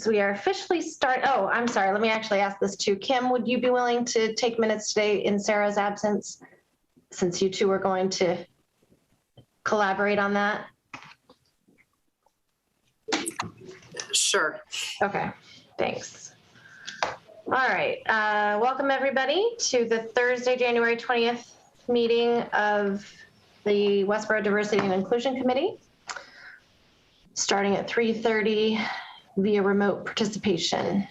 We are officially oh, I'm sorry. Let me actually ask this too. Kim, would you be willing to take minutes today in Sarah's absence, since you two are going to collaborate on that? Sure. Okay, thanks. All right, welcome everybody to the Thursday, January 20th meeting of the Westboro Diversity and Inclusion Committee, starting at 3:30 via remote participation.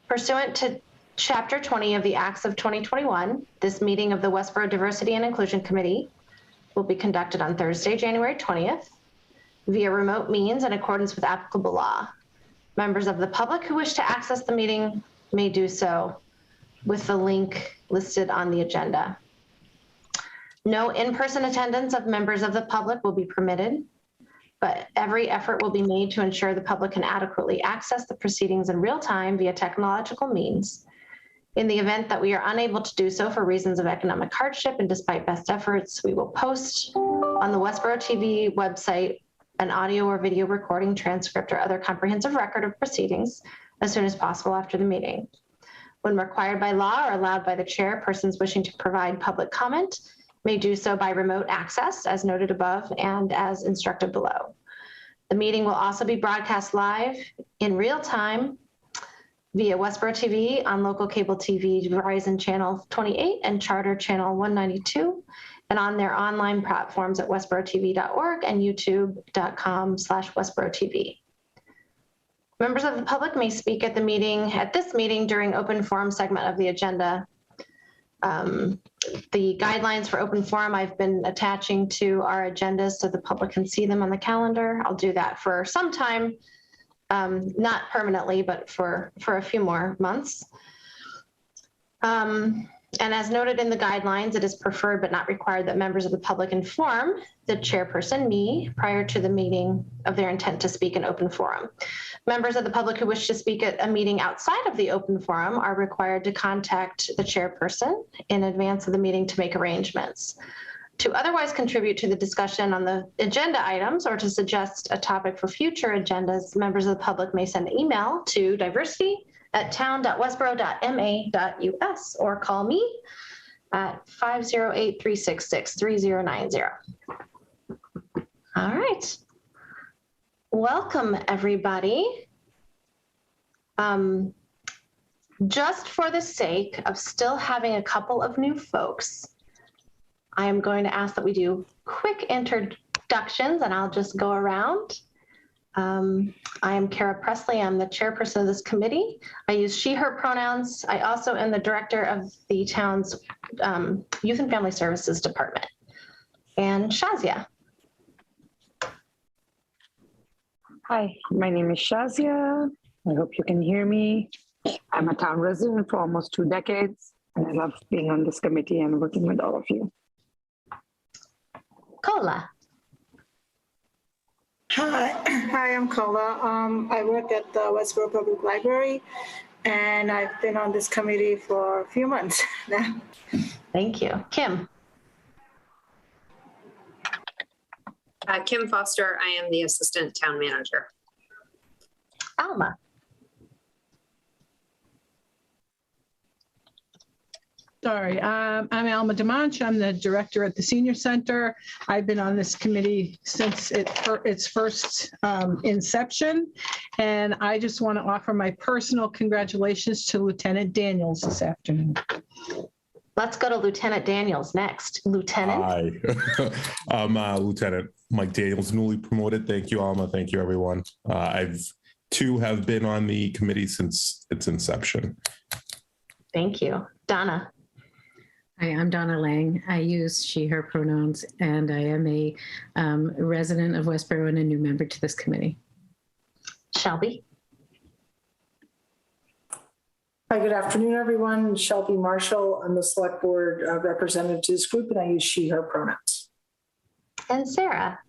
Pursuant to Chapter 20 of the Acts of 2021, this meeting of the Westboro Diversity and Inclusion Committee will be conducted on Thursday, January 20th, via remote means in accordance with applicable law. Members of the public who wish to access the meeting may do so with the link listed on the agenda. No in-person attendance of members of the public will be permitted, but every effort will be made to ensure the public can adequately access the proceedings in real time via technological means. In the event that we are unable to do so for reasons of economic hardship and despite best efforts, we will post on the Westboro TV website an audio or video recording, transcript, or other comprehensive record of proceedings as soon as possible after the meeting. When required by law or allowed by the chair, persons wishing to provide public comment may do so by remote access as noted above and as instructed below. The meeting will also be broadcast live in real time via Westboro TV on local cable TV, Verizon channel 28 and Charter channel 192, and on their online platforms at westborotv.org and youtube.com/westborotv. Members of the public may speak at this meeting during open forum segment of the agenda. The guidelines for open forum I've been attaching to our agendas so the public can see them on the calendar. I'll do that for some time, not permanently, but for a few more months. And as noted in the guidelines, it is preferred but not required that members of the public inform the chairperson, me, prior to the meeting of their intent to speak in open forum. Members of the public who wish to speak at a meeting outside of the open forum are required to contact the chairperson in advance of the meeting to make arrangements. To otherwise contribute to the discussion on the agenda items or to suggest a topic for future agendas, members of the public may send an email to diversity@town.westboro.ma.us or call me at 508-366-3090. All right. Welcome, everybody. Just for the sake of still having a couple of new folks, I am going to ask that we do quick introductions, and I'll just go around. I am Kara Presley. I'm the chairperson of this committee. I use she, her pronouns. I also am the director of the town's Youth and Family Services Department. And Shazia. Hi, my name is Shazia. I hope you can hear me. I'm a town resident for almost 2 decades, and I love being on this committee and working with all of you. Kola. Hi, I'm Kola. I work at the Westboro Public Library, and I've been on this committee for a few months now. Thank you. Kim. Kim Foster, I am the assistant town manager. Alma. Sorry, I'm Alma DeMonch. I'm the director at the Senior Center. I've been on this committee since its first inception, and I just want to offer my personal congratulations to Lieutenant Daniels this afternoon. Let's go to Lieutenant Daniels next. Lieutenant. Hi, I'm Lieutenant Mike Daniels, newly promoted. Thank you, Alma. Thank you, everyone. I've have been on the committee since its inception. Thank you. Donna. Hi, I'm Donna Lang. I use she, her pronouns, and I am a resident of Westboro and a new member to this committee. Shelby. Hi, good afternoon, everyone. Shelby Marshall. I'm the select board representative to this group, and I use she, her pronouns. And Sarah.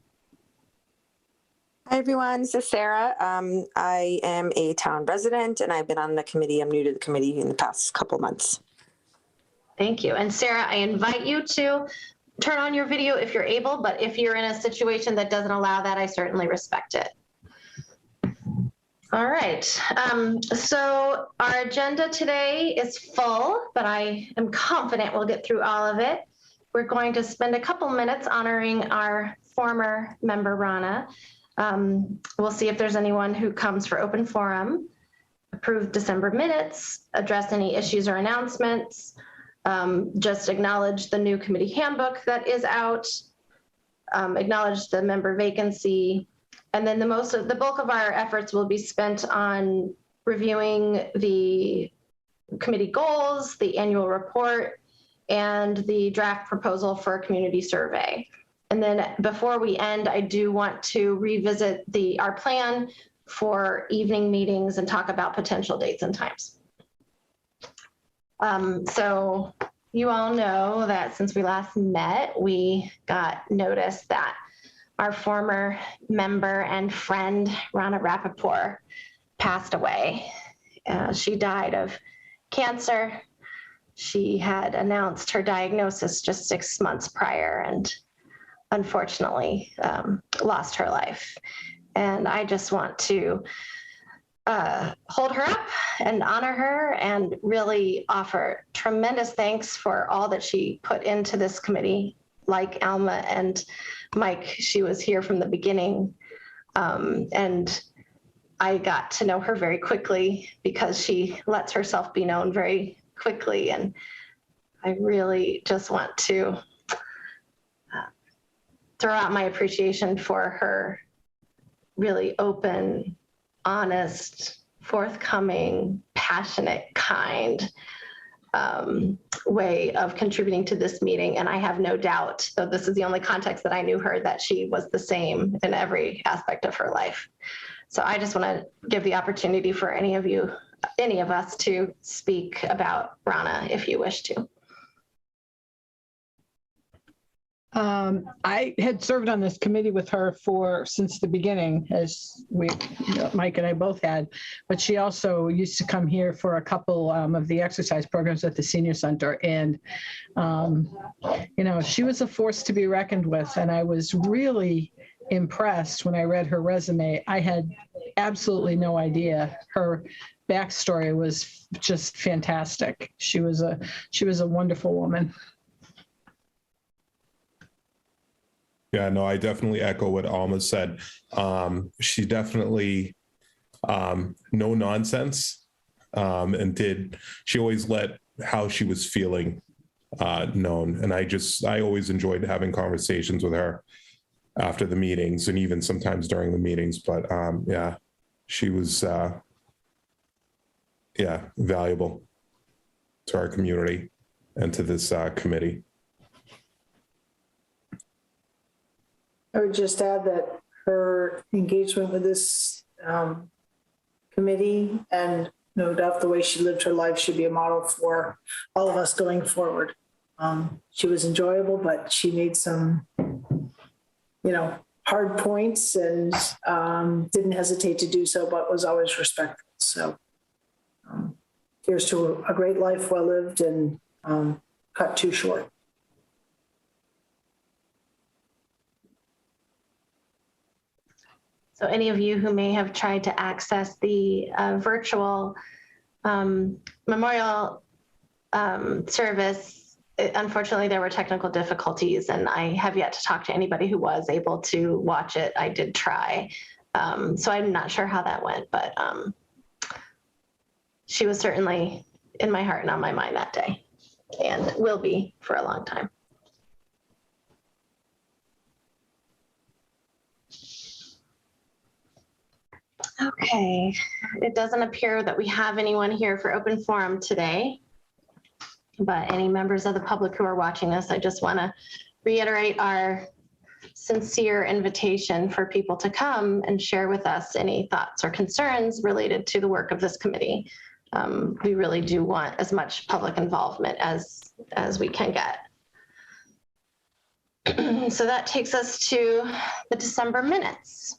Hi, everyone. This is Sarah. I am a town resident, and I've been on the committee. I'm new to the committee in the past couple months. Thank you. And Sarah, I invite you to turn on your video if you're able, but if you're in a situation that doesn't allow that, I certainly respect it. All right. So our agenda today is full, but I am confident we'll get through all of it. We're going to spend a couple minutes honoring our former member, Rana. We'll see if there's anyone who comes for open forum, approve December minutes, address any issues or announcements, just acknowledge the new committee handbook that is out, acknowledge the member vacancy, and then the bulk of our efforts will be spent on reviewing the committee goals, the annual report, and the draft proposal for a community survey. And then before we end, I do want to revisit our plan for evening meetings and talk about potential dates and times. So you all know that since we last met, we got notice that our former member and friend, Rana Rappaport, passed away. She died of cancer. She had announced her diagnosis just 6 months prior and unfortunately lost her life. And I just want to hold her up and honor her and really offer tremendous thanks for all that she put into this committee. Like Alma and Mike, she was here from the beginning. And I got to know her very quickly because she lets herself be known very quickly. And I really just want to throw out my appreciation for her really open, honest, forthcoming, passionate, kind way of contributing to this meeting. And I have no doubt, though this is the only context that I knew her, that she was the same in every aspect of her life. So I just want to give the opportunity for any of us to speak about Rana if you wish to. I had served on this committee with her since the beginning, as Mike and I both had, but she also used to come here for a couple of the exercise programs at the senior center. And, she was a force to be reckoned with. And I was really impressed when I read her resume. I had absolutely no idea. Her backstory was just fantastic. She was a wonderful woman. Yeah, no, I definitely echo what Alma said. She definitely no nonsense, and she always let how she was feeling known. And I always enjoyed having conversations with her after the meetings and even sometimes during the meetings. But yeah, she was valuable to our community and to this committee. I would just add that her engagement with this committee and no doubt the way she lived her life should be a model for all of us going forward. She was enjoyable, but she made some, hard points and didn't hesitate to do so, but was always respectful. So here's to a great life well lived and cut too short. So any of you who may have tried to access the virtual memorial service, unfortunately, there were technical difficulties, and I have yet to talk to anybody who was able to watch it. I did try. So I'm not sure how that went, but she was certainly in my heart and on my mind that day, and will be for a long time. Okay, it doesn't appear that we have anyone here for open forum today, but any members of the public who are watching this, I just want to reiterate our sincere invitation for people to come and share with us any thoughts or concerns related to the work of this committee. We really do want as much public involvement as we can get. So that takes us to the December minutes.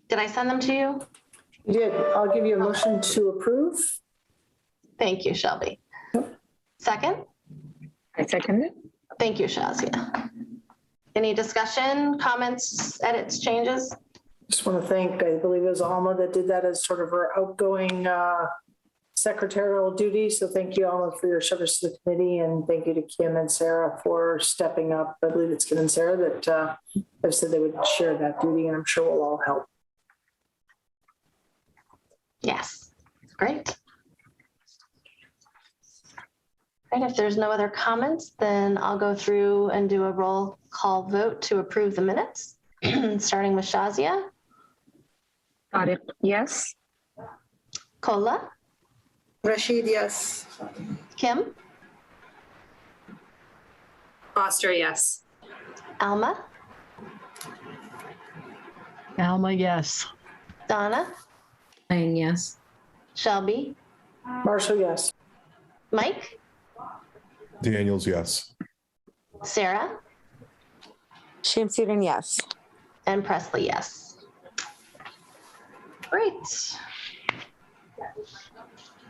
Did I send them to you? You did. I'll give you a motion to approve. Thank you, Shelby. Second? I second it. Thank you, Shazia. Any discussion, comments, edits, changes? Just want to thank, I believe it was Alma that did that as sort of her outgoing secretarial duty. So thank you, Alma, for your service to the committee, and thank you to Kim and Sarah for stepping up. I believe it's Kim and Sarah that have said they would share that duty, and I'm sure we'll all help. Yes, great. And if there's no other comments, then I'll go through and do a roll call vote to approve the minutes, starting with Shazia. Got it. Yes. Kola, Rashid, yes. Kim, Foster, yes. Alma, Alma, yes. Donna, Lang, yes. Shelby, Marshall, yes. Mike, Daniels, yes. Sarah, Shamsuddin, yes. and Presley, yes. Great.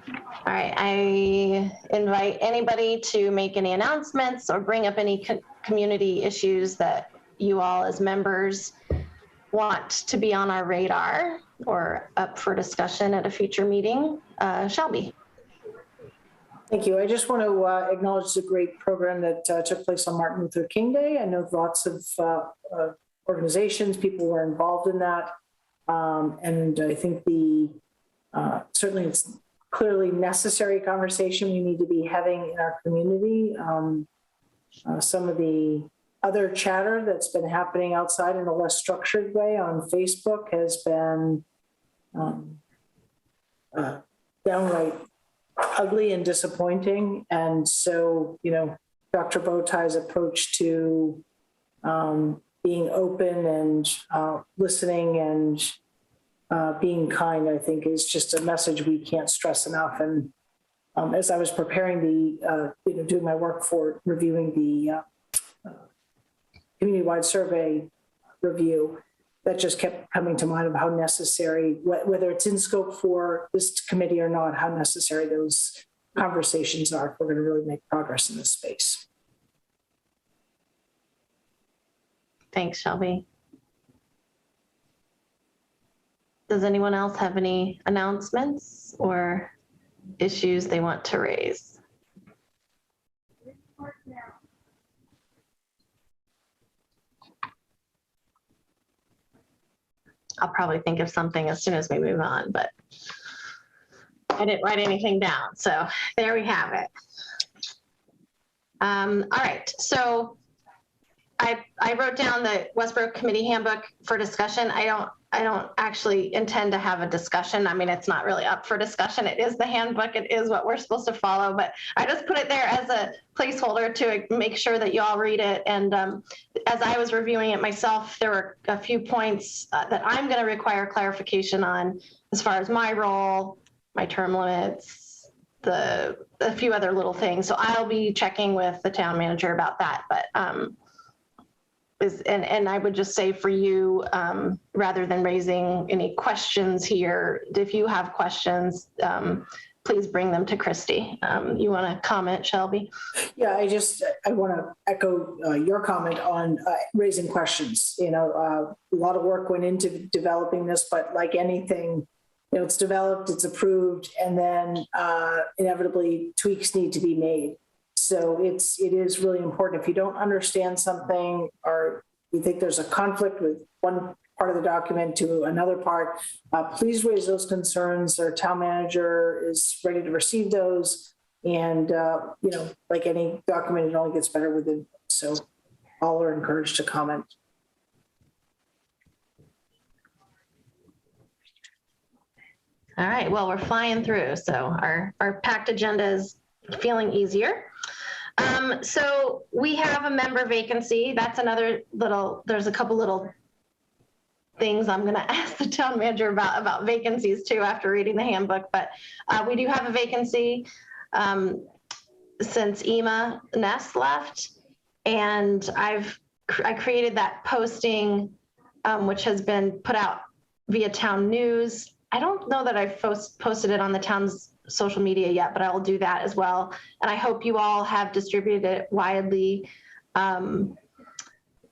All right, I invite anybody to make any announcements or bring up any community issues that you all as members want to be on our radar or up for discussion at a future meeting. Shelby. Thank you. I just want to acknowledge the great program that took place on Martin Luther King Day. I know lots of organizations, people were involved in that. And I think certainly it's clearly necessary conversation we need to be having in our community. Some of the other chatter that's been happening outside in a less structured way on Facebook has been downright ugly and disappointing. And so, Dr. Bowtie's approach to being open and listening and being kind, I think, is just a message we can't stress enough. And as I was preparing doing my work for reviewing the community-wide survey review, that just kept coming to mind of how necessary, whether it's in scope for this committee or not, how necessary those conversations are if we're going to really make progress in this space. Thanks, Shelby. Does anyone else have any announcements or issues they want to raise? I'll probably think of something as soon as we move on, but I didn't write anything down. So there we have it. All right, so I wrote down the Westboro Committee Handbook for discussion. I don't actually intend to have a discussion. I mean, it's not really up for discussion. It is the handbook. It is what we're supposed to follow, but I just put it there as a placeholder to make sure that you all read it. And as I was reviewing it myself, there were a few points that I'm going to require clarification on as far as my role, my term limits, a few other little things. So I'll be checking with the town manager about that. But and I would just say for you, rather than raising any questions here, if you have questions, please bring them to Christy. You want to comment, Shelby? Yeah, I want to echo your comment on raising questions. A lot of work went into developing this, but like anything, it's developed, it's approved, and then inevitably tweaks need to be made. So it is really important. If you don't understand something or you think there's a conflict with one part of the document to another part, please raise those concerns. Our town manager is ready to receive those. And, like any document, it only gets better with it. So all are encouraged to comment. All right, well, we're flying through. So our packed agenda is feeling easier. So we have a member vacancy. That's another there's a couple little things I'm going to ask the town manager about vacancies too after reading the handbook, but we do have a vacancy since Ema Ness left, and I created that posting which has been put out via town news. I don't know that I've posted it on the town's social media yet, but I will do that as well. And I hope you all have distributed it widely.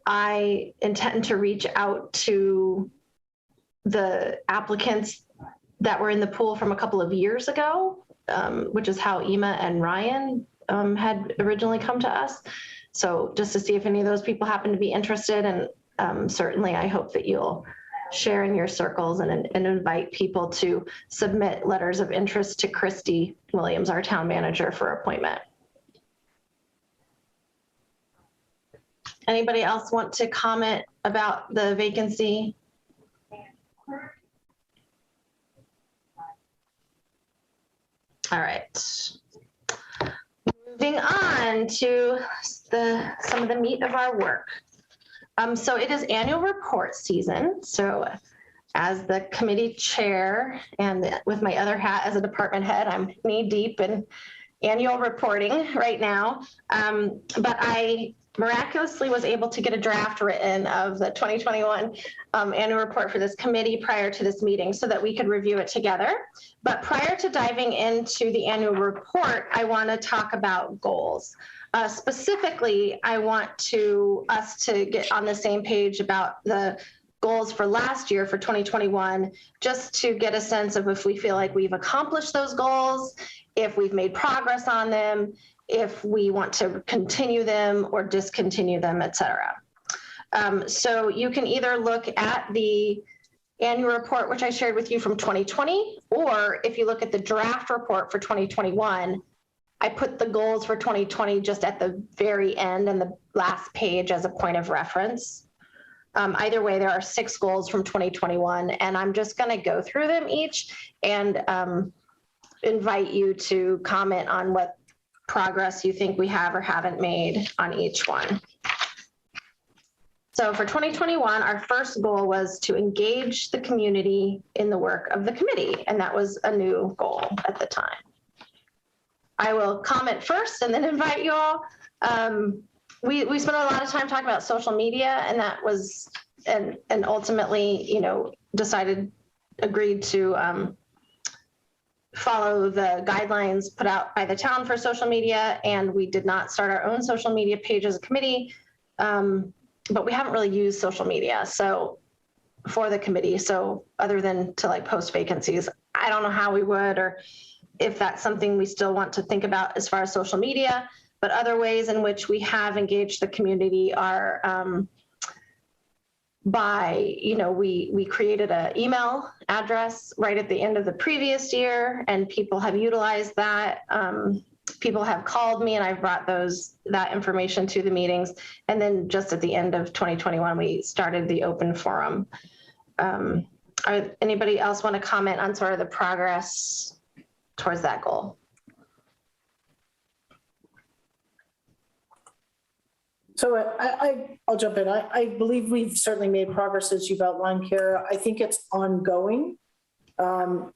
I intend to reach out to the applicants that were in the pool from a couple of years ago, which is how Ema and Ryan had originally come to us. So just to see if any of those people happen to be interested, and certainly I hope that you'll share in your circles and invite people to submit letters of interest to Christy Williams, our town manager, for appointment. Anybody else want to comment about the vacancy? All right. Moving on to some of the meat of our work. So it is annual report season. So as the committee chair and with my other hat as a department head, I'm knee deep in annual reporting right now. But I miraculously was able to get a draft written of the 2021 annual report for this committee prior to this meeting so that we could review it together. But prior to diving into the annual report, I want to talk about goals. Specifically, I want us to get on the same page about the goals for last year, for 2021, just to get a sense of if we feel like we've accomplished those goals, if we've made progress on them, if we want to continue them or discontinue them, et cetera. So you can either look at the annual report, which I shared with you from 2020, or if you look at the draft report for 2021, I put the goals for 2020 just at the very end and the last page as a point of reference. Either way, there are 6 goals from 2021, and I'm just going to go through them each and invite you to comment on what progress you think we have or haven't made on each one. So for 2021, our first goal was to engage the community in the work of the committee, and that was a new goal at the time. I will comment first and then invite you all. We spent a lot of time talking about social media, and that was, and ultimately, you know, agreed to follow the guidelines put out by the town for social media, and we did not start our own social media page as a committee, but we haven't really used social media for the committee. So other than to like post vacancies, I don't know how we would, or if that's something we still want to think about as far as social media. But other ways in which we have engaged the community are by, you know, we created an email address right at the end of the previous year, and people have utilized that. People have called me, and I've brought that information to the meetings. And then just at the end of 2021, we started the open forum. Anybody else want to comment on sort of the progress towards that goal? So I'll jump in. I believe we've certainly made progress as you've outlined, Kara. I think it's ongoing.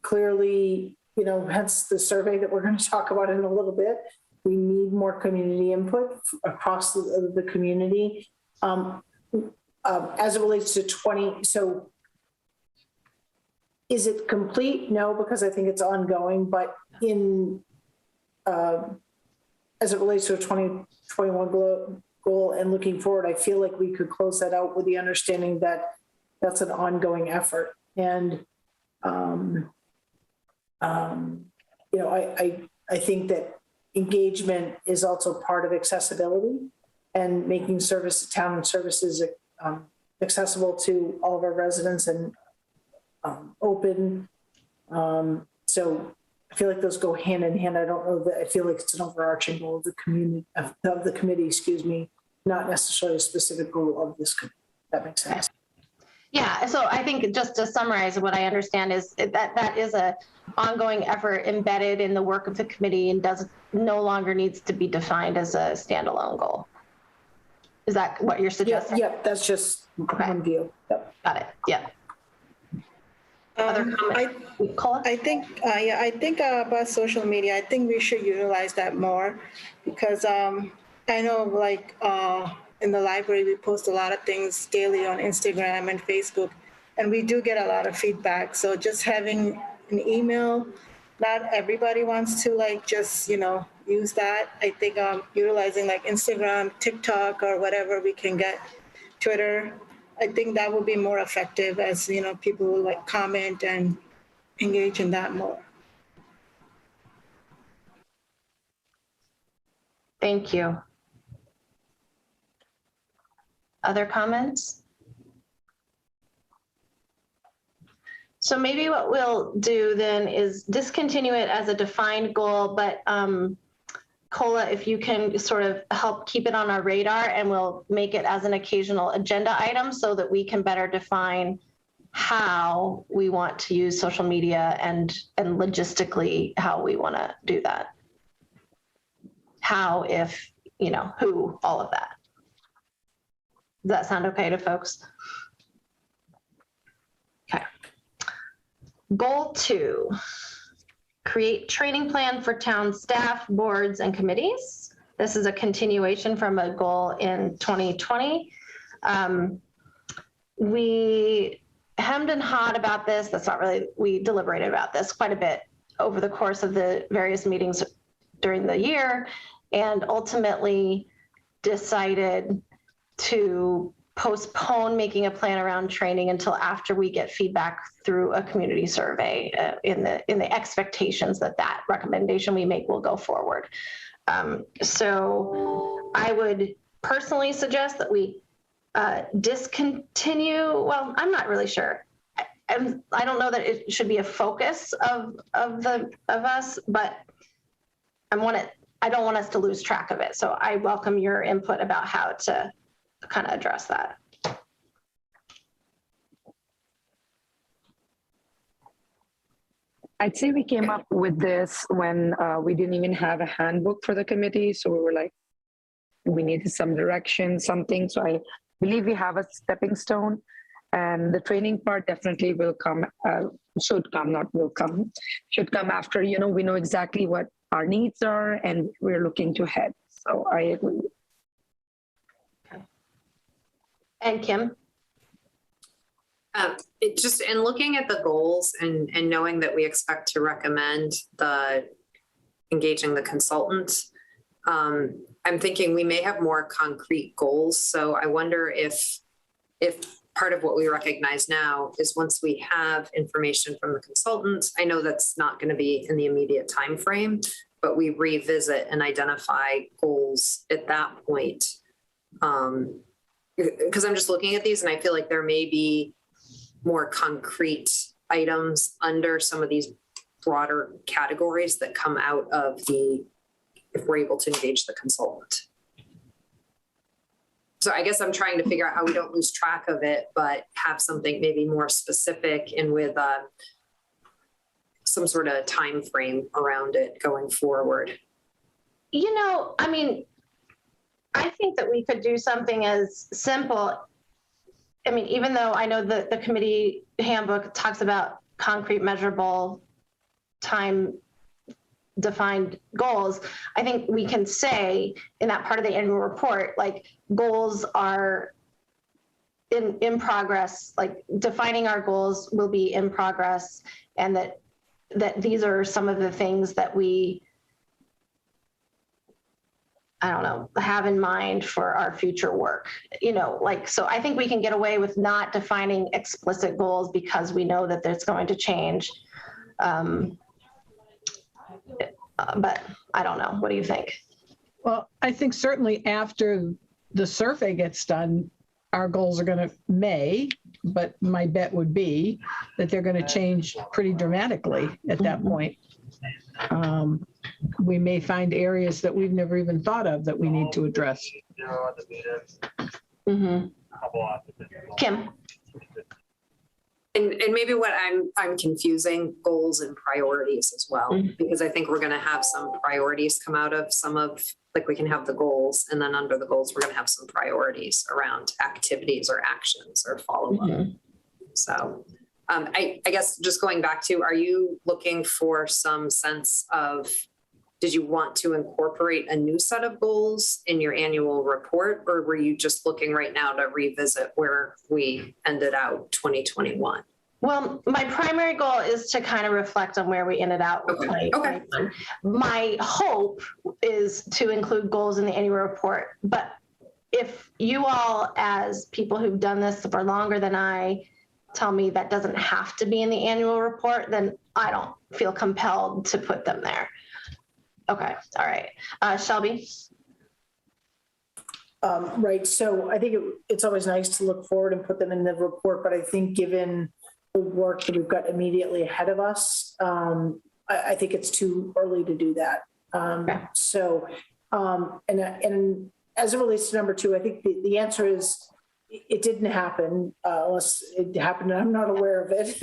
Clearly, you know, hence the survey that we're going to talk about in a little bit. We need more community input across the community. As it relates to 20, so is it complete? No, because I think it's ongoing, but as it relates to a 2021 goal and looking forward, I feel like we could close that out with the understanding that that's an ongoing effort. And, you know, I think that engagement is also part of accessibility and making town services accessible to all of our residents and open. So I feel like those go hand in hand. I don't know that I feel like it's an overarching goal of the community, of the committee, excuse me, not necessarily a specific goal of this committee. That makes sense. Yeah, so I think just to summarize, what I understand is that is a ongoing effort embedded in the work of the committee and no longer needs to be defined as a standalone goal. Is that what you're suggesting? Yep, that's just one view. Yep. Got it. Yep. Other comments? I think about social media, I think we should utilize that more because I know like in the library, we post a lot of things daily on Instagram and Facebook, and we do get a lot of feedback. So just having an email, not everybody wants to like just, you know, use that. I think utilizing like Instagram, TikTok, or whatever we can get, Twitter, I think that would be more effective, as you know, people will like comment and engage in that more. Thank you. Other comments? So maybe what we'll do then is discontinue it as a defined goal, but Cola, if you can sort of help keep it on our radar, and we'll make it as an occasional agenda item so that we can better define how we want to use social media and logistically how we want to do that. How, if, you know, who, all of that. Does that sound okay to folks? Okay. Goal 2, create training plan for town staff, boards, and committees. This is a continuation from a goal in 2020. We hemmed and hawed about this. That's not really, we deliberated about this quite a bit over the course of the various meetings during the year, and ultimately decided to postpone making a plan around training until after we get feedback through a community survey in the expectations that that recommendation we make will go forward. So I would personally suggest that we discontinue. Well, I'm not really sure. I don't know that it should be a focus of us, but I don't want us to lose track of it. So I welcome your input about how to kind of address that. I'd say we came up with this when we didn't even have a handbook for the committee. So we were like, we needed some direction, something. So I believe we have a stepping stone, and the training part definitely will come, should come after, you know, we know exactly what our needs are and we're looking to head. So I agree. And Kim? It just, in looking at the goals and knowing that we expect to recommend engaging the consultant, I'm thinking we may have more concrete goals. So I wonder if part of what we recognize now is once we have information from the consultant, I know that's not going to be in the immediate time frame, but we revisit and identify goals at that point. Because I'm just looking at these and I feel like there may be more concrete items under some of these broader categories that come out of if we're able to engage the consultant. So I guess I'm trying to figure out how we don't lose track of it, but have something maybe more specific and with some sort of time frame around it going forward. You know, I mean, I think that we could do something as simple. I mean, even though I know that the committee handbook talks about concrete, measurable, time defined goals, I think we can say in that part of the annual report, like goals are in progress, like defining our goals will be in progress, and that these are some of the things that we, I don't know, have in mind for our future work, you know, like, so I think we can get away with not defining explicit goals because we know that it's going to change. But I don't know. What do you think? Well, I think certainly after the survey gets done, our goals are going to but my bet would be that they're going to change pretty dramatically at that point. We may find areas that we've never even thought of that we need to address. Mm-hmm. Kim? And maybe what I'm confusing goals and priorities as well, because I think we're going to have some priorities come out of some of, like we can have the goals, and then under the goals, we're going to have some priorities around activities or actions or follow-up. So I guess just going back to, are you looking for some sense of, did you want to incorporate a new set of goals in your annual report, or were you just looking right now to revisit where we ended out 2021? Well, my primary goal is to kind of reflect on where we ended out with 2021. My hope is to include goals in the annual report, but if you all, as people who've done this for longer than I, tell me that doesn't have to be in the annual report, then I don't feel compelled to put them there. Okay, all right. Shelby? Right, so I think it's always nice to look forward and put them in the report, but I think given the work that we've got immediately ahead of us, I think it's too early to do that. Okay. So, and as it relates to number two, I think the answer is it didn't happen unless it happened and I'm not aware of it.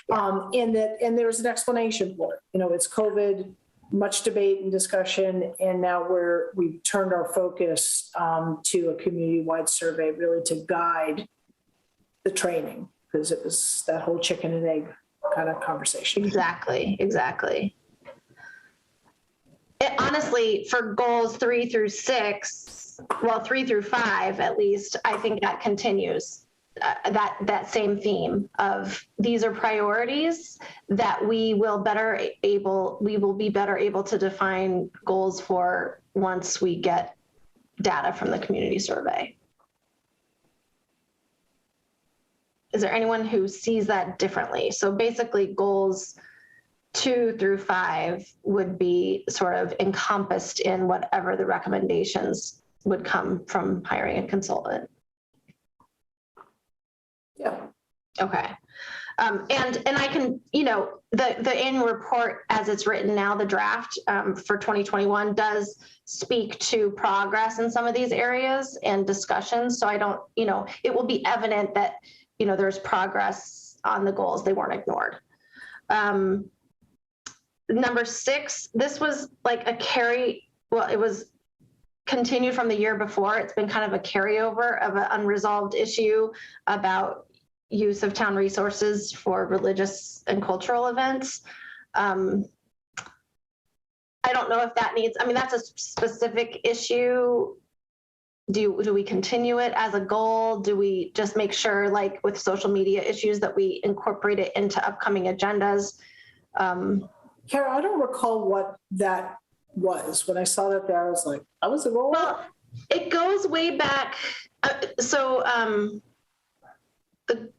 And there was an explanation for it. You know, it's COVID, much debate and discussion, and now we've turned our focus to a community-wide survey really to guide the training, because it was that whole chicken and egg kind of conversation. Exactly. Honestly, for goals 3 through 6, well, 3 through 5 at least, I think that continues that same theme of these are priorities that we will be better able to define goals for once we get data from the community survey. Is there anyone who sees that differently? So basically goals 2 through 5 would be sort of encompassed in whatever the recommendations would come from hiring a consultant. Yeah. Okay. And I can, the annual report as it's written now, the draft for 2021 does speak to progress in some of these areas and discussions. So I don't, it will be evident that, there's progress on the goals. They weren't ignored. Number 6, this was like it was continued from the year before. It's been kind of a carryover of an unresolved issue about use of town resources for religious and cultural events. I don't know if that that's a specific issue. Do we continue it as a goal? Do we just make sure, like with social media issues, that we incorporate it into upcoming agendas? Kara, I don't recall what that was. When I saw that there, I was like, that was a goal? Well, it goes way back. The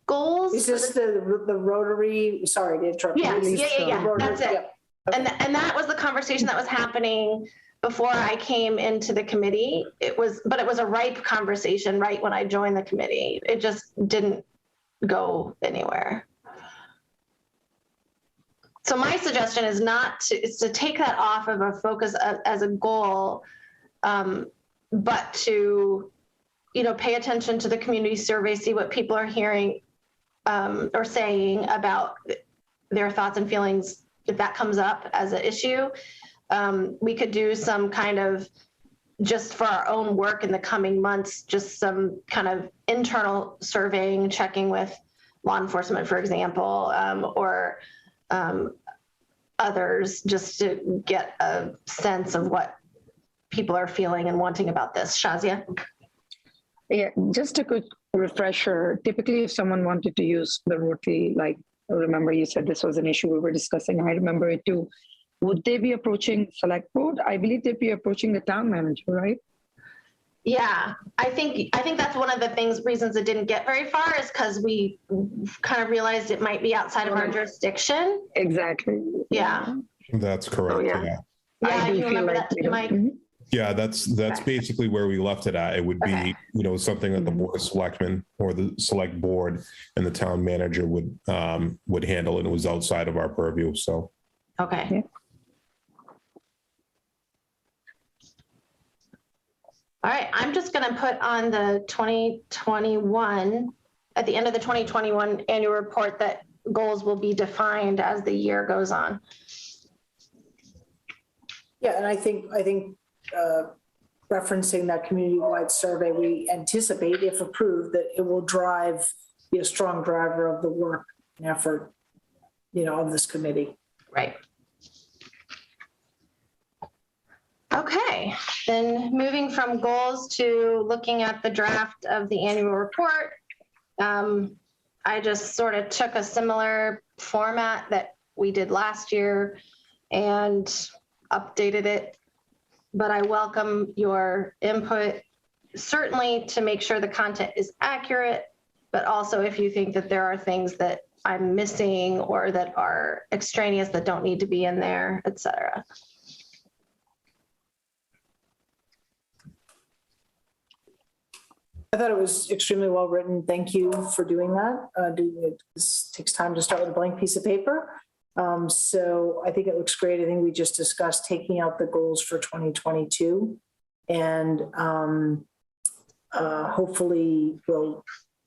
goals. Is this the Rotary? Sorry to interrupt. Yes, yeah. That's it. Yep. Okay. And that was the conversation that was happening before I came into the committee. But it was a ripe conversation right when I joined the committee. It just didn't go anywhere. So my suggestion is to take that off of a focus as a goal, but to, pay attention to the community survey, see what people are hearing or saying about their thoughts and feelings. If that comes up as an issue, we could do some kind of, just for our own work in the coming months, just some kind of internal surveying, checking with law enforcement, for example, or others, just to get a sense of what people are feeling and wanting about this. Shazia? Yeah, just a quick refresher. Typically, if someone wanted to use the Rotary, like, remember you said this was an issue we were discussing, I remember it too. Would they be approaching select board? I believe they'd be approaching the town manager, right? Yeah, I think that's one of the reasons it didn't get very far, is because we kind of realized it might be outside of our jurisdiction. Exactly. Yeah. That's correct. Oh, yeah. Yeah, I do you feel remember like that too, Mike? Yeah, that's basically where we left it at. It would be, something that the Board of Selectmen or the select board and the town manager would handle, and it was outside of our purview. So. Okay. Yeah. All right, I'm just going to put on the 2021, at the end of the 2021 annual report, that goals will be defined as the year goes on. Yeah, and I think referencing that community-wide survey, we anticipate, if approved, that it will be a strong driver of the work and effort, of this committee. Right. Okay, then moving from goals to looking at the draft of the annual report. I just sort of took a similar format that we did last year and updated it, but I welcome your input certainly to make sure the content is accurate, but also if you think that there are things that I'm missing or that are extraneous that don't need to be in there, et cetera. I thought it was extremely well written. Thank you for doing that. This takes time to start with a blank piece of paper. So I think it looks great. I think we just discussed taking out the goals for 2022, and hopefully we'll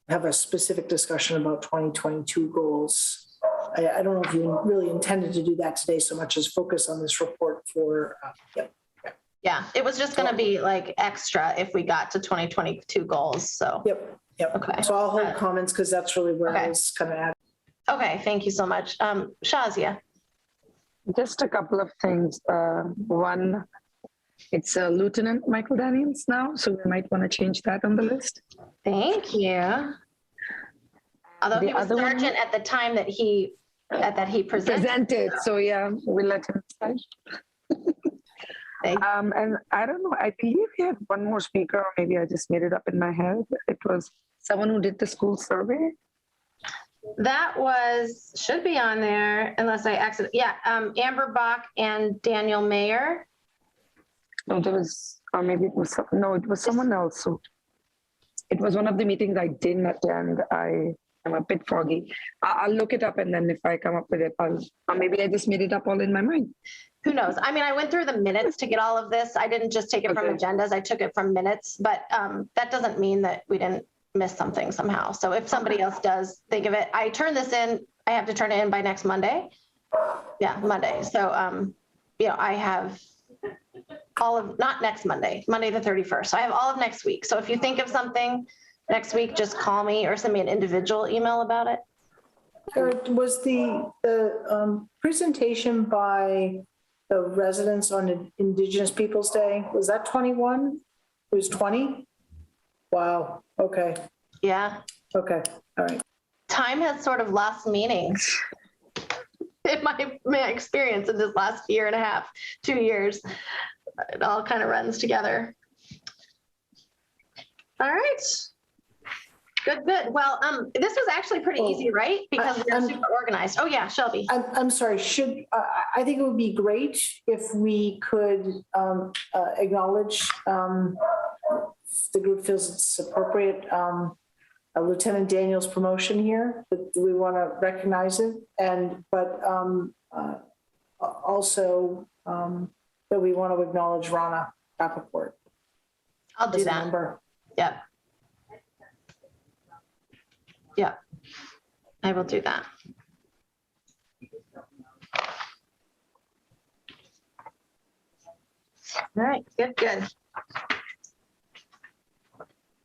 have a specific discussion about 2022 goals. I don't know if you really intended to do that today so much as focus on this report for, yep. Yeah, it was just going to be like extra if we got to 2022 goals. So, Yep. Okay. So I'll hold comments because that's really where I was kind of at. Okay, thank you so much. Shazia. Just a couple of things. One, it's Lieutenant Michael Daniels now, so we might want to change that on the list. Thank you. Although he was sergeant at the time that he presented. So yeah, we'll let him decide. And I don't know, I believe we had one more speaker, or maybe I just made it up in my head. It was someone who did the school survey. That should be on there unless I accidentally, Amber Bach and Daniel Mayer. No, there was, or maybe it was, no, it was someone else. So it was one of the meetings I didn't attend. I'm a bit foggy. I'll look it up, and then if I come up with it, or maybe I just made it up all in my mind. Who knows? I mean, I went through the minutes to get all of this. I didn't just take it from agendas. I took it from minutes, but that doesn't mean that we didn't miss something somehow. So if somebody else does think of it, I turn this in, I have to turn it in by next Monday. Yeah, Monday. So, I have all of, not next Monday, Monday the 31st. So I have all of next week. So if you think of something next week, just call me or send me an individual email about it. Was the presentation by the residents on Indigenous Peoples Day, was that 21? It was 20? Wow, okay. Yeah. Okay, all right. Time has sort of lost meaning in my experience in this last year and a half, 2 years. It all kind of runs together. All right. Good. Well, this was actually pretty easy, right? Because we're super organized. Oh yeah, Shelby. I'm sorry, I think it would be great if we could acknowledge, if the group feels it's appropriate, Lieutenant Daniel's promotion here, that we want to recognize it, but also that we want to acknowledge Rana Rappaport. I'll do that. Yep. Yeah, I will do that. All right, good.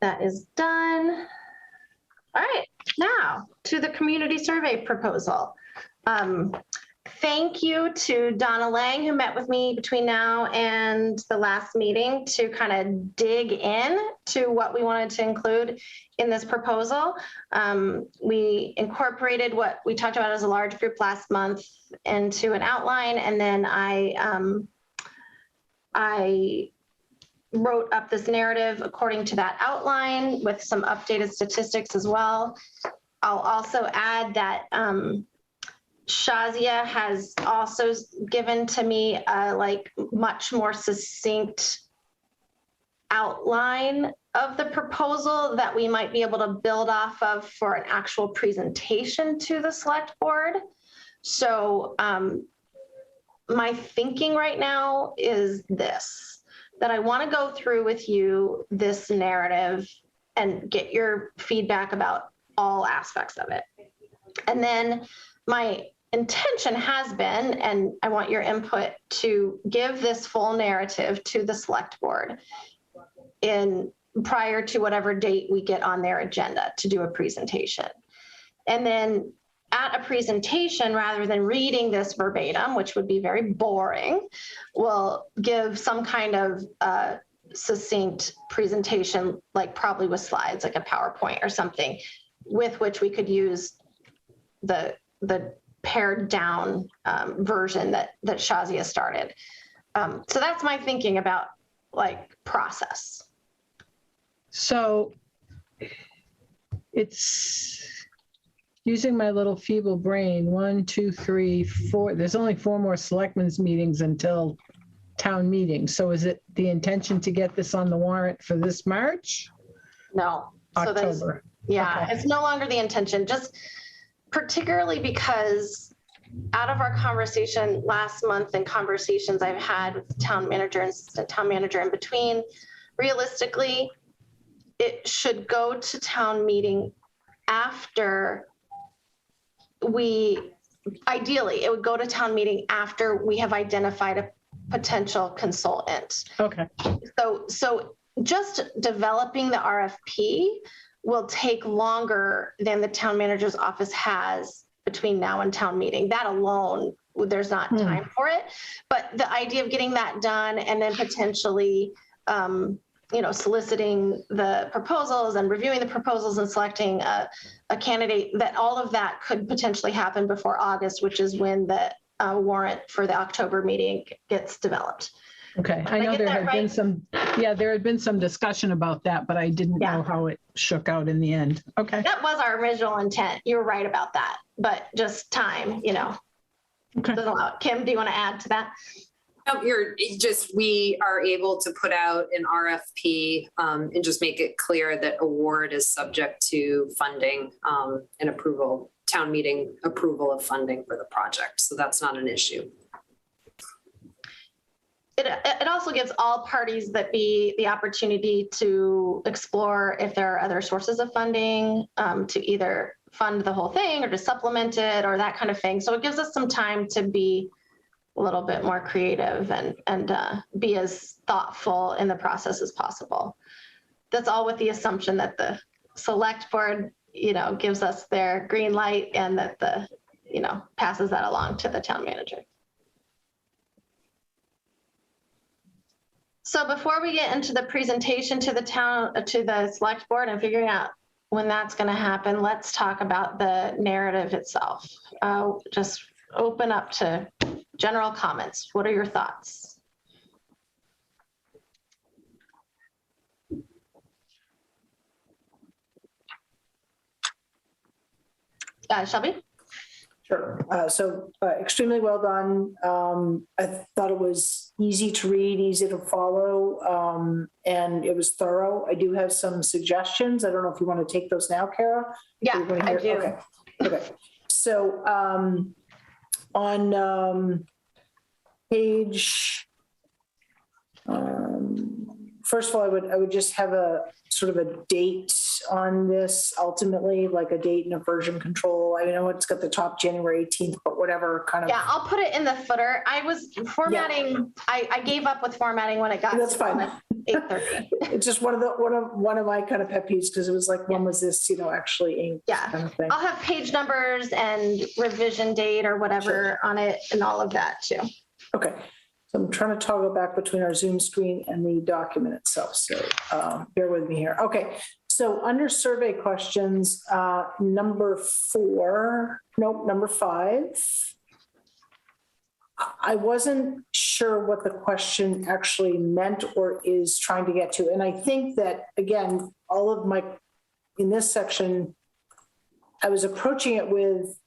That is done. All right, now to the community survey proposal. Thank you to Donna Lang, who met with me between now and the last meeting to kind of dig in to what we wanted to include in this proposal. We incorporated what we talked about as a large group last month into an outline, and then I wrote up this narrative according to that outline with some updated statistics as well. I'll also add that Shazia has also given to me a much more succinct outline of the proposal that we might be able to build off of for an actual presentation to the select board. So my thinking right now is this, that I want to go through with you this narrative and get your feedback about all aspects of it. And then my intention has been, and I want your input, to give this full narrative to the select board prior to whatever date we get on their agenda to do a presentation. And then at a presentation, rather than reading this verbatim, which would be very boring, we'll give some kind of succinct presentation, like probably with slides, like a PowerPoint or something, with which we could use the pared down version that Shazia started. So that's my thinking about process. So it's using my little feeble brain. 1, 2, 3, 4. There's only 4 more selectmen's meetings until town meeting. So is it the intention to get this on the warrant for this March? No. So that's, October? yeah, Okay. it's no longer the intention, just particularly because out of our conversation last month and conversations I've had with the town manager and assistant town manager in between, realistically, it should go to town meeting after ideally, it would go to town meeting after we have identified a potential consultant. Okay. So just developing the RFP will take longer than the town manager's office has between now and town meeting. That alone, there's not time for it. But the idea of getting that done and then potentially, soliciting the proposals and reviewing the proposals and selecting a candidate, that all of that could potentially happen before August, which is when the warrant for the October meeting gets developed. Okay. I know there had been some, there had been some discussion about that, but I didn't know how it shook out in the end. Okay. That was our original intent. You were right about that, but just time, Okay. doesn't allow it. Kim, do you want to add to that? No, we are able to put out an RFP and just make it clear that award is subject to funding and approval, town meeting approval of funding for the project. So that's not an issue. It also gives all parties the opportunity to explore if there are other sources of funding to either fund the whole thing or to supplement it or that kind of thing. So it gives us some time to be a little bit more creative and be as thoughtful in the process as possible. That's all with the assumption that the select board, gives us their green light and that passes that along to the town manager. So before we get into the presentation to the select board and figuring out when that's going to happen, let's talk about the narrative itself. Just open up to general comments. What are your thoughts? Shelby? Sure. Extremely well done. I thought it was easy to read, easy to follow, and it was thorough. I do have some suggestions. I don't know if you want to take those now, Kara? Yeah, I do. Okay. So on page, first of all, I would just have a sort of a date on this, ultimately, like a date and a version control. I know it's got the top January 18th, but whatever kind of. Yeah, I'll put it in the footer. I was formatting. Yeah. I gave up with formatting when it got. That's fine. 8:30. It's just one of my kind of pet peeves, because it was like, when was this, actually inked? Yeah, kind of thing. I'll have page numbers and revision date or whatever on it and all of that too. Okay. So I'm trying to toggle back between our Zoom screen and the document itself. So bear with me here. Okay. So under survey questions, number 5, I wasn't sure what the question actually meant or is trying to get to. And I think that, again, in this section, I was approaching it with,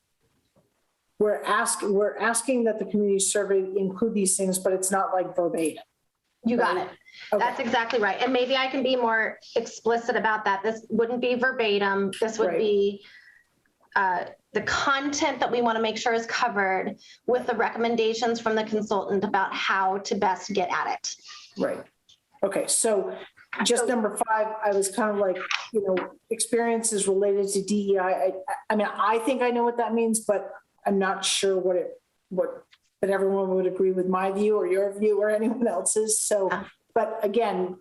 we're asking that the community survey include these things, but it's not like verbatim. You got it. Okay. That's exactly right. And maybe I can be more explicit about that. This wouldn't be verbatim. This would be the content that we want to make sure is covered with the recommendations from the consultant about how to best get at it. Right. Okay. So just number 5, I was kind of like, experiences related to DEI. I mean, I think I know what that means, but I'm not sure that everyone would agree with my view or your view or anyone else's. So, but again,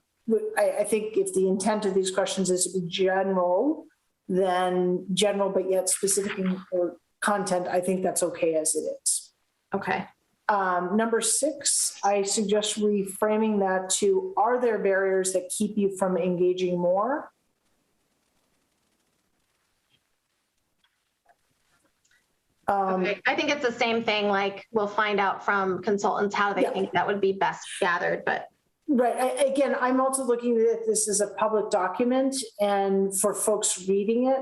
I think if the intent of these questions is to be general, then general, but yet specific or content, I think that's okay as it is. Okay. Number 6, I suggest reframing that to, are there barriers that keep you from engaging more? Okay. I think it's the same thing, like we'll find out from consultants how they think that would be best gathered, but Right. Again, I'm also looking at this as a public document, and for folks reading it,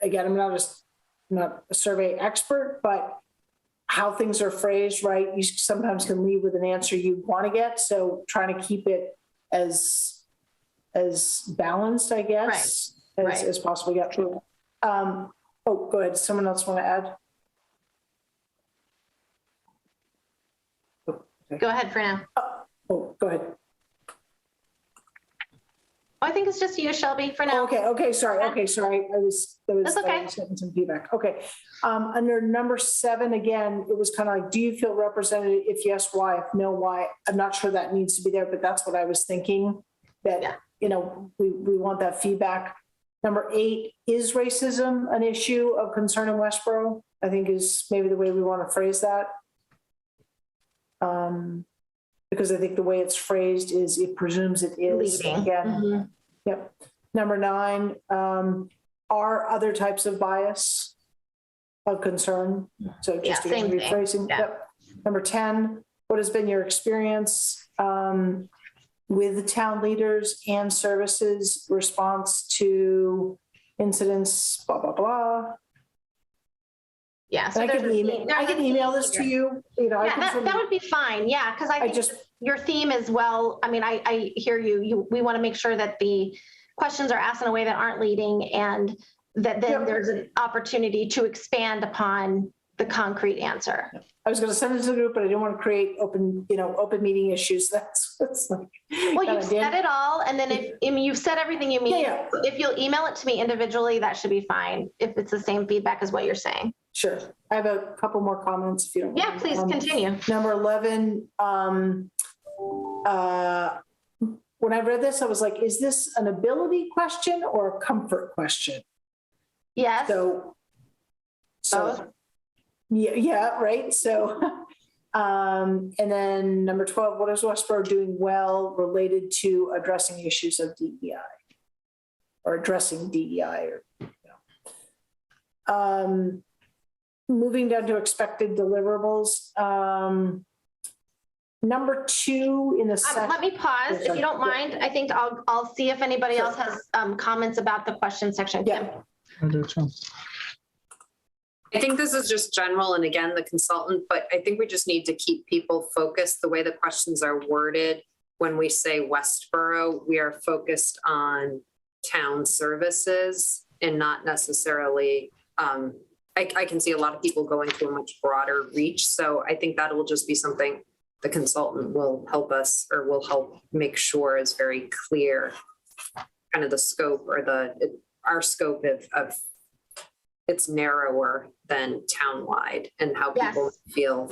again, I'm not a survey expert, but how things are phrased, right? You sometimes can leave with an answer you want to get. So trying to keep it as balanced, I guess, as possible. Yeah. True. Go ahead. Someone else want to add? Go ahead for now. Go ahead. I think it's just you, Shelby, for now. Okay, sorry. I was That's okay. I was getting some feedback. Okay. Under number 7, again, it was kind of like, do you feel represented? If yes, why? If no, why? I'm not sure that needs to be there, but that's what I was thinking, that, we want that feedback. Number 8, is racism an issue of concern in Westboro? I think is maybe the way we want to phrase that. Because I think the way it's phrased is it presumes it is. Leading. Again. Mm-hmm. Yep. Number 9, are other types of bias of concern? So just same thing. rephrasing. Yeah. Yep. Number 10, what has been your experience with the town leaders and services response to incidents, blah, blah, blah. Yeah. So I can email this to you. That would be fine. Yeah. Cause I think your theme is I hear you. We want to make sure that the questions are asked in a way that aren't leading, and that then there's an opportunity to expand upon the concrete answer. I was going to send it to the group, but I didn't want to create open meeting issues. That's like. Well, you've said it all. And then if you've said everything you mean, if you'll email it to me individually, that should be fine. If it's the same feedback as what you're saying. Sure. I have a couple more comments if you don't mind. Yeah, please continue. Number 11, when I read this, I was like, is this an ability question or a comfort question? Yes. So Both. yeah, right. So, and then number 12, what is Westboro doing well related to addressing issues of DEI or addressing DEI moving down to expected deliverables. Number 2 in the let me pause if you don't mind. I think I'll see if anybody else has comments about the question section. Yeah. I think this is just general, and again, the consultant, but I think we just need to keep people focused. The way the questions are worded, when we say Westboro, we are focused on town services and not necessarily, I can see a lot of people going to a much broader reach. So I think that will just be something the consultant will help us, or will help make sure is very clear, kind of the scope or our scope of it's narrower than townwide, and how people feel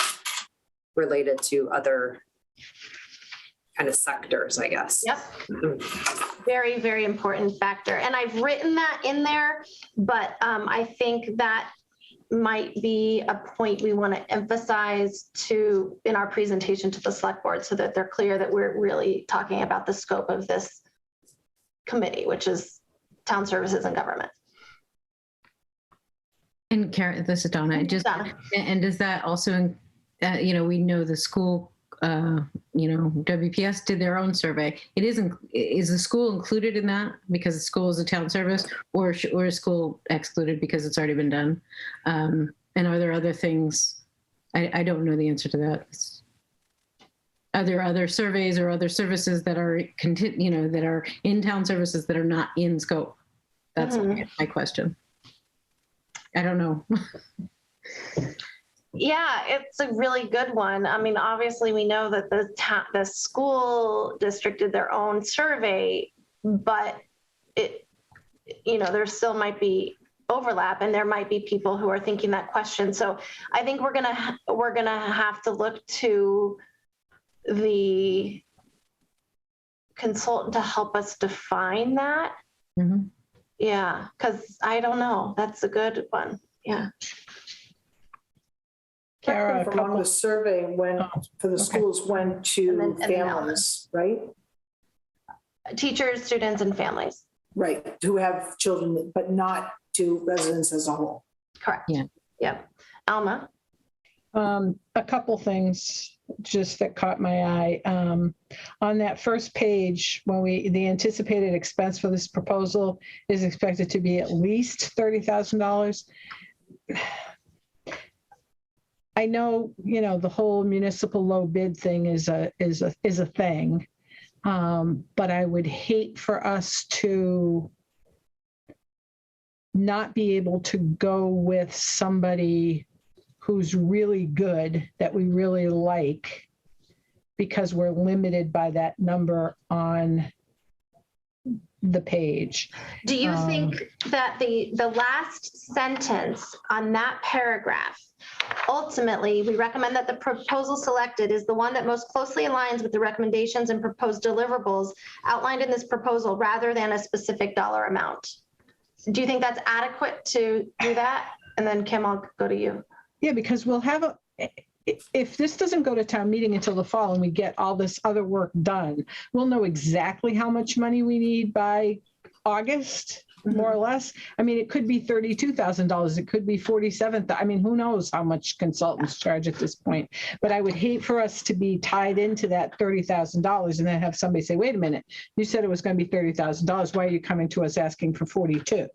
related to other kind of sectors, I guess. Yep. Very, very important factor. And I've written that in there, but I think that might be a point we want to emphasize in our presentation to the select board, so that they're clear that we're really talking about the scope of this committee, which is town services and government. And Karen, this is Donna. And does that also, we know the school, WPS did their own survey. Is the school included in that because the school is a town service, or is school excluded because it's already been done? And are there other things? I don't know the answer to that. Are there other surveys or other services that are that are in town services that are not in scope? That's my question. I don't know. Yeah, it's a really good one. I mean, obviously we know that the school district did their own survey, but there still might be overlap, and there might be people who are thinking that question. So I think we're gonna have to look to the consultant to help us define that. Mm-hmm. Yeah, because I don't know. That's a good one. Yeah. Kara, the survey for the schools went to families, right? Teachers, students, and families. Right, who have children, but not to residents as a whole. Correct. Yeah. Yep. Alma? A couple things just that caught my eye. On that first page, when the anticipated expense for this proposal is expected to be at least $30,000. I know, the whole municipal low bid thing is a thing. But I would hate for us to not be able to go with somebody who's really good, that we really like, because we're limited by that number on the page. Do you think that the last sentence on that paragraph, ultimately, we recommend that the proposal selected is the one that most closely aligns with the recommendations and proposed deliverables outlined in this proposal rather than a specific dollar amount? Do you think that's adequate to do that? And then Kim, I'll go to you. Yeah, because we'll have if this doesn't go to town meeting until the fall and we get all this other work done, we'll know exactly how much money we need by August, more or less. I mean, it could be $32,000. It could be $47,000. I mean, who knows how much consultants charge at this point. But I would hate for us to be tied into that $30,000 and then have somebody say, wait a minute, you said it was going to be $30,000. Why are you coming to us asking for 42?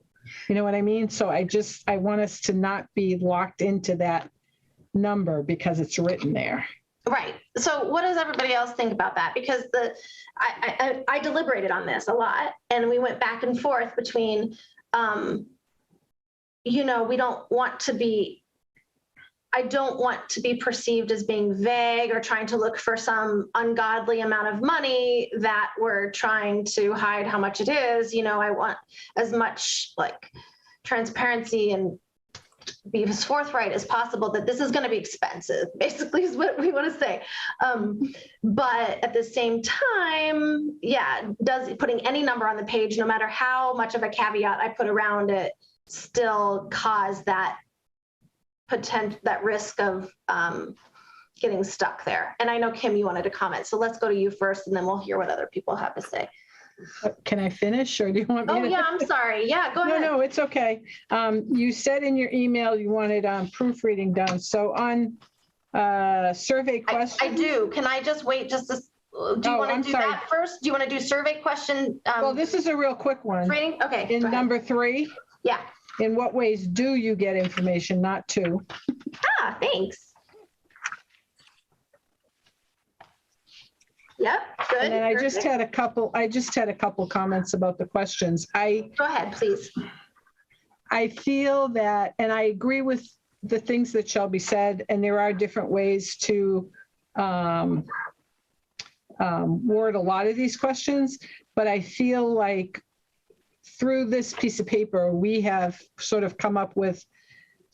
You know what I mean? So I want us to not be locked into that number because it's written there. Right. So what does everybody else think about that? Because I deliberated on this a lot, and we went back and forth between, we don't want to be, I don't want to be perceived as being vague or trying to look for some ungodly amount of money that we're trying to hide how much it is. I want as much transparency and be as forthright as possible that this is going to be expensive, basically is what we want to say. But at the same time, does putting any number on the page, no matter how much of a caveat I put around it, still cause that risk of getting stuck there? And I know, Kim, you wanted to comment, so let's go to you first and then we'll hear what other people have to say. Can I finish, or do you want me to? Oh, yeah, I'm sorry. Yeah, go ahead. No, it's okay. You said in your email you wanted proofreading done. So on survey questions. I do. Can I just wait do you want to do that first? Do you want to do survey question? Well, this is a real quick one. Rating? Okay. In number 3. Yeah. In what ways do you get information, not to? Thanks. Yep, good. And then I just had a couple comments about the questions. Go ahead, please. I feel that, and I agree with the things that Shelby said, and there are different ways to word a lot of these questions, but I feel like through this piece of paper, we have sort of come up with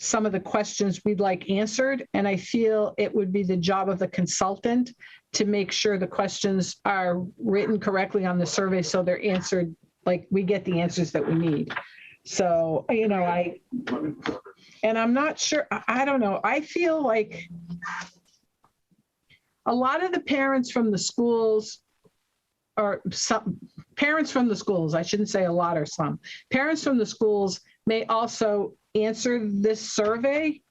some of the questions we'd like answered. And I feel it would be the job of the consultant to make sure the questions are written correctly on the survey so they're answered, like we get the answers that we need. So, and I'm not sure, I don't know. I feel like a lot of the parents from the schools, or some parents from the schools, I shouldn't say a lot or some, parents from the schools may also answer this survey.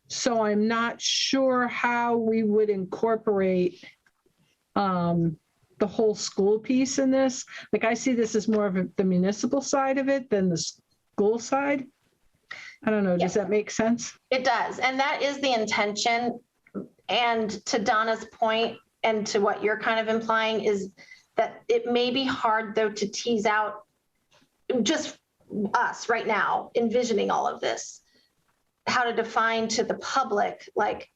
So I'm not sure how we would incorporate the whole school piece in this. Like, I see this as more of the municipal side of it than the school side. I don't know, does that make sense? It does, and that is the intention. And to Donna's point, and to what you're kind of implying, is that it may be hard, though, to tease out just us right now envisioning all of this, how to define to the public, like,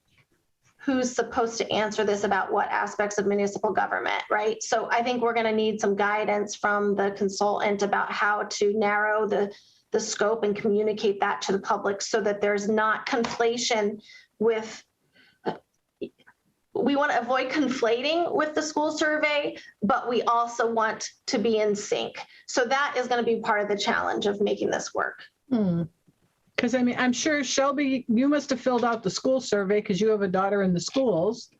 who's supposed to answer this about what aspects of municipal government, right? So I think we're going to need some guidance from the consultant about how to narrow the scope and communicate that to the public so that there's not conflation with, we want to avoid conflating with the school survey, but we also want to be in sync. So that is going to be part of the challenge of making this work. Because I mean, I'm sure, Shelby, you must have filled out the school survey because you have a daughter in the schools,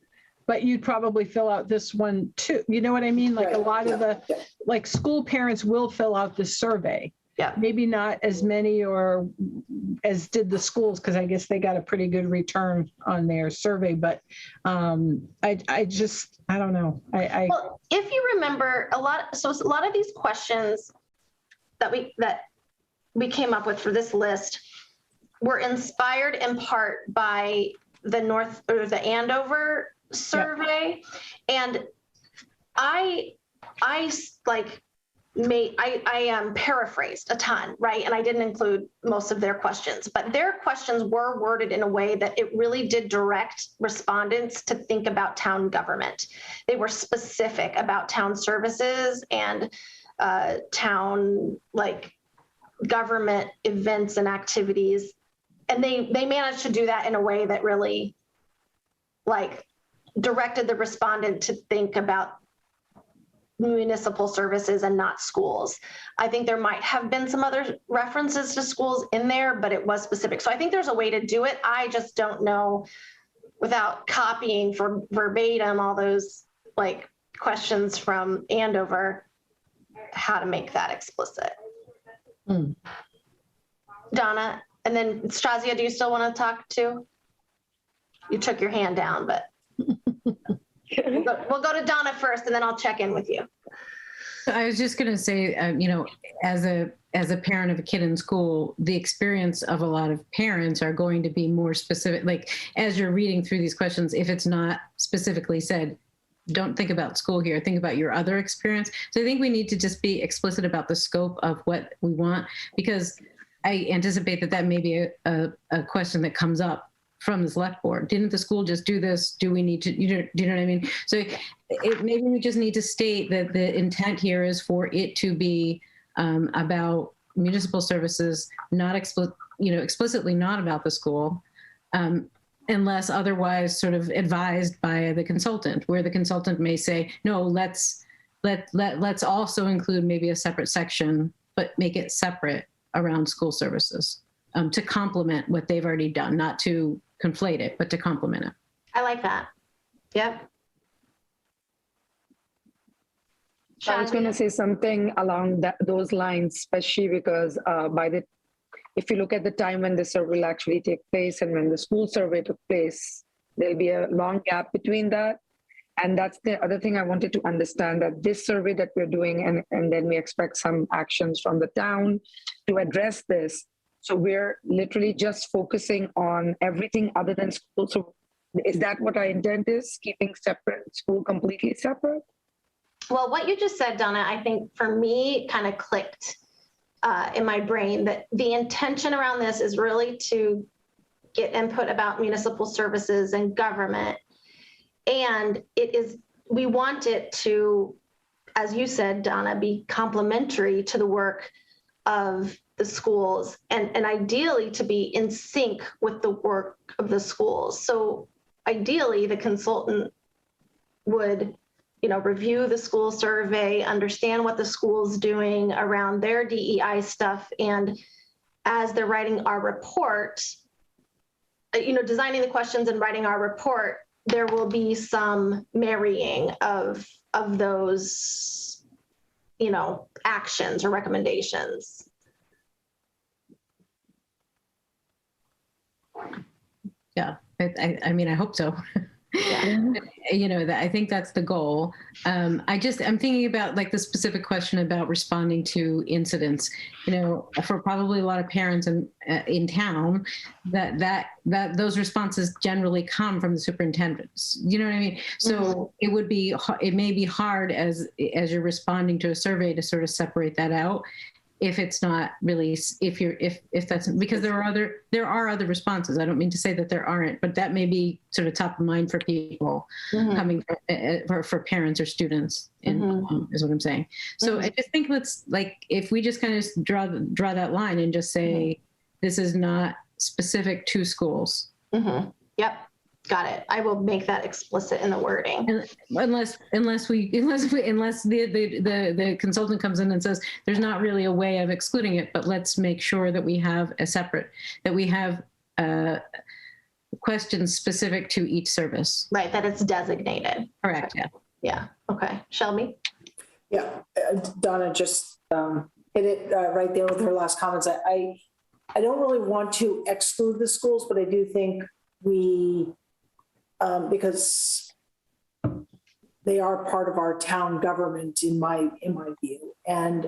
but you'd probably fill out this one too. You know what I mean? Like, a lot of the, like, school parents will fill out this survey. Yeah. Maybe not as many or as did the schools, because I guess they got a pretty good return on their survey. But I don't know. Well, if you remember a lot of these questions that we came up with for this list were inspired in part by the Andover survey. And I paraphrased a ton, right? And I didn't include most of their questions, but their questions were worded in a way that it really did direct respondents to think about town government. They were specific about town services and town government events and activities. And they managed to do that in a way that really directed the respondent to think about municipal services and not schools. I think there might have been some other references to schools in there, but it was specific. So I think there's a way to do it. I just don't know, without copying for verbatim all those questions from Andover, how to make that explicit. Donna, and then Strazia, do you still want to talk too? You took your hand down, but we'll go to Donna first, and then I'll check in with you. I was just going to say, as a parent of a kid in school, the experience of a lot of parents are going to be more specific. As you're reading through these questions, if it's not specifically said, don't think about school here, think about your other experience. So I think we need to just be explicit about the scope of what we want, because I anticipate that may be a question that comes up from the select board. Didn't the school just do this? Do we need to, do you know what I mean? So maybe we just need to state that the intent here is for it to be about municipal services, not explicitly not about the school, unless otherwise sort of advised by the consultant, where the consultant may say, no, let's also include maybe a separate section, but make it separate around school services to complement what they've already done, not to conflate it, but to complement it. I like that. Yep. I was going to say something along those lines, especially because if you look at the time when the survey will actually take place and when the school survey took place, there'll be a long gap between that. And that's the other thing I wanted to understand, that this survey that we're doing, and then we expect some actions from the town to address this. So we're literally just focusing on everything other than school. So is that what our intent is, keeping separate school completely separate? Well, what you just said, Donna, I think for me kind of clicked in my brain, that the intention around this is really to get input about municipal services and government. And we want it to, as you said, Donna, be complementary to the work of the schools, and ideally to be in sync with the work of the schools. So ideally the consultant would, review the school survey, understand what the school's doing around their DEI stuff. And as they're writing our report, designing the questions and writing our report, there will be some marrying of those, actions or recommendations. Yeah, I hope so. Yeah. I think that's the goal. I'm thinking about the specific question about responding to incidents. For probably a lot of parents in town, that those responses generally come from the superintendents. You know what I mean? So it may be hard as you're responding to a survey to sort of separate that out. If it's not really, if that's, because there are other responses. I don't mean to say that there aren't, but that may be sort of top of mind for people coming for parents or students, is what I'm saying. So I just think if we just kind of draw that line and just say, this is not specific to schools. Yep. Got it. I will make that explicit in the wording. Unless the consultant comes in and says there's not really a way of excluding it, but let's make sure that we have questions specific to each service. Right, that it's designated. Correct. Yeah. Yeah. Okay. Shelby? Yeah, Donna, just hit it right there with her last comments. I don't really want to exclude the schools, but I do think we, because they are part of our town government in my view. And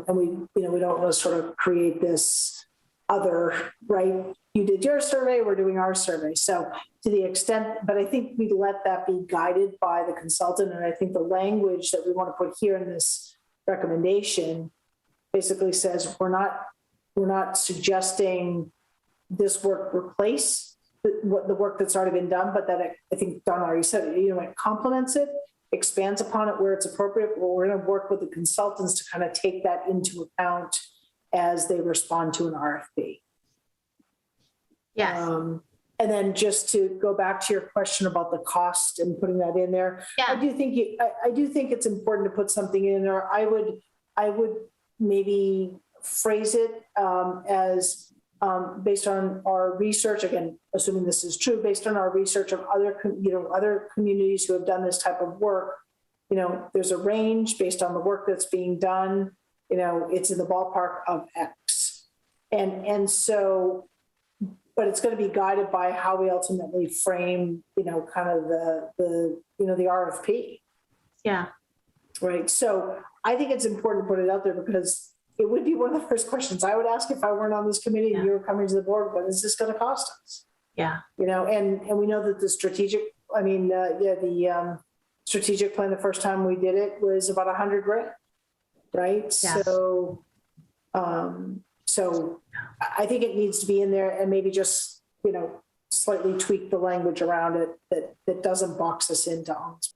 we, we don't want to sort of create this other, right? You did your survey, we're doing our survey. So to the extent, but I think we let that be guided by the consultant. And I think the language that we want to put here in this recommendation basically says we're not suggesting this work replace the work that's already been done, but that I think Don already said it, it complements it, expands upon it where it's appropriate. Well, we're going to work with the consultants to kind of take that into account as they respond to an RFP. Yes. And then just to go back to your question about the cost and putting that in there, Yeah. I do think it's important to put something in there. I would maybe phrase it as based on our research, again, assuming this is true, based on our research of other communities who have done this type of work, there's a range based on the work that's being done, it's in the ballpark of X. And so, but it's going to be guided by how we ultimately frame, kind of the RFP. Yeah. Right. So I think it's important to put it out there because it would be one of the first questions I would ask if I weren't on this committee and you were coming to the board. What is this going to cost us? Yeah. And we know that the strategic plan, the first time we did it was about $100,000. Right. Yes. So I think it needs to be in there and maybe just, slightly tweak the language around it that doesn't box us into alms.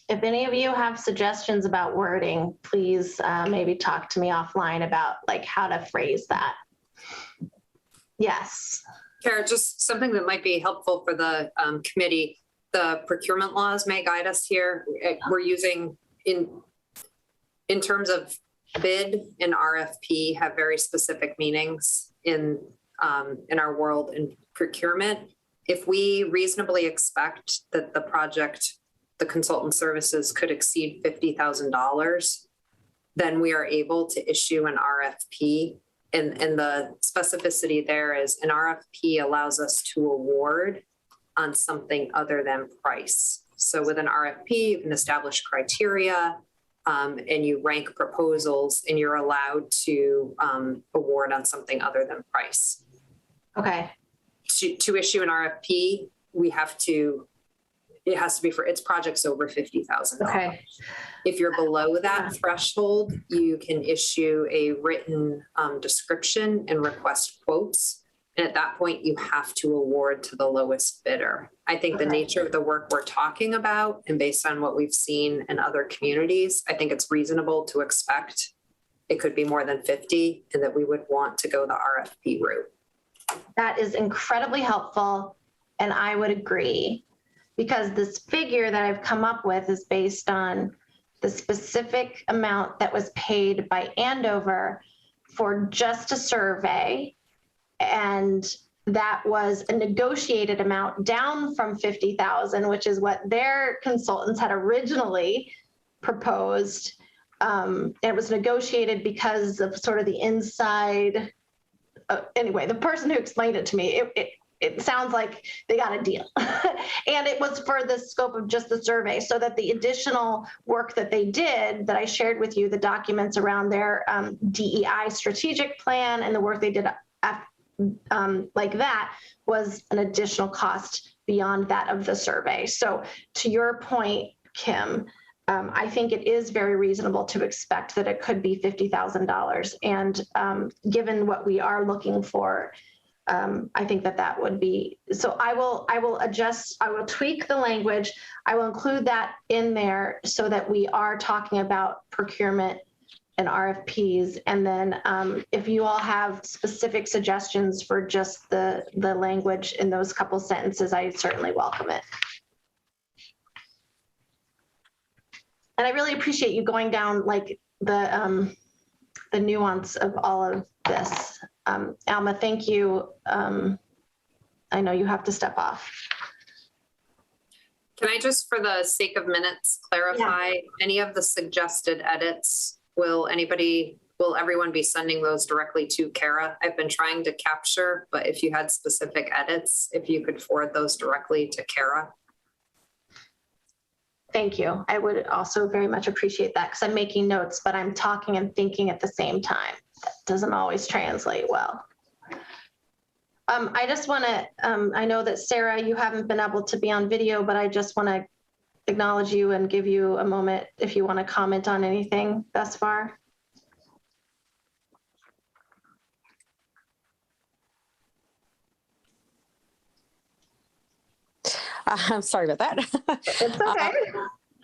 If any of you have suggestions about wording, please maybe talk to me offline about like how to phrase that. Yes. Kara, just something that might be helpful for the committee. The procurement laws may guide us here. We're using in terms of bid and RFP have very specific meanings in our world in procurement. If we reasonably expect that the consultant services could exceed $50,000, then we are able to issue an RFP. And the specificity there is an RFP allows us to award on something other than price. So with an RFP, you can establish criteria and you rank proposals and you're allowed to award on something other than price. Okay. To issue an RFP, it has to be for its projects over $50,000. Okay. If you're below that threshold, you can issue a written description and request quotes. And at that point, you have to award to the lowest bidder. I think the nature of the work we're talking about, and based on what we've seen in other communities, I think it's reasonable to expect it could be more than 50 and that we would want to go the RFP route. That is incredibly helpful. And I would agree because this figure that I've come up with is based on the specific amount that was paid by Andover for just a survey. And that was a negotiated amount down from 50,000, which is what their consultants had originally proposed. It was negotiated because of sort of the inside. Anyway, the person who explained it to me, it sounds like they got a deal. And it was for the scope of just the survey, so that the additional work that they did, that I shared with you, the documents around their DEI strategic plan and the work they did like that, was an additional cost beyond that of the survey. So to your point, Kim, I think it is very reasonable to expect that it could be $50,000. And given what we are looking for, I think that would be, so I will tweak the language. I will include that in there so that we are talking about procurement and RFPs. And then if you all have specific suggestions for just the language in those couple sentences, I certainly welcome it. And I really appreciate you going down like the nuance of all of this. Alma, thank you. I know you have to step off. Can I just, for the sake of minutes, clarify any of the suggested edits will everyone be sending those directly to Kara? I've been trying to capture, but if you had specific edits, if you could forward those directly to Kara. Thank you. I would also very much appreciate that because I'm making notes, but I'm talking and thinking at the same time. That doesn't always translate well. I just want to, I know that Sarah, you haven't been able to be on video, but I just want to acknowledge you and give you a moment if you want to comment on anything thus far. I'm sorry about that. It's okay.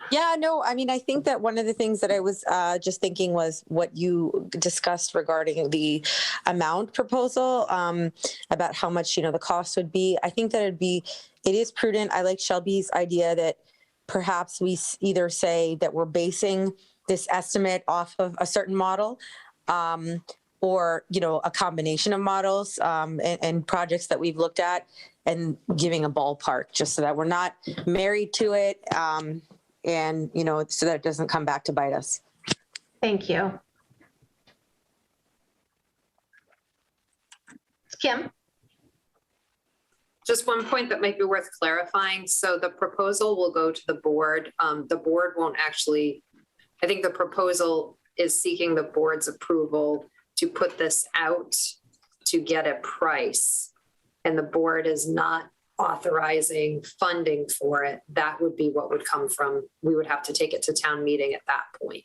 Yeah, no, I mean, I think that one of the things that I was just thinking was what you discussed regarding the amount proposal, about how much, the cost would be. I think that it is prudent. I like Shelby's idea that perhaps we either say that we're basing this estimate off of a certain model, or, a combination of models and projects that we've looked at, and giving a ballpark just so that we're not married to it. And, so that it doesn't come back to bite us. Thank you. Kim? Just one point that might be worth clarifying. So the proposal will go to the board. The board won't actually, I think the proposal is seeking the board's approval to put this out to get a price. And the board is not authorizing funding for it. That would be what would come from, we would have to take it to town meeting at that point.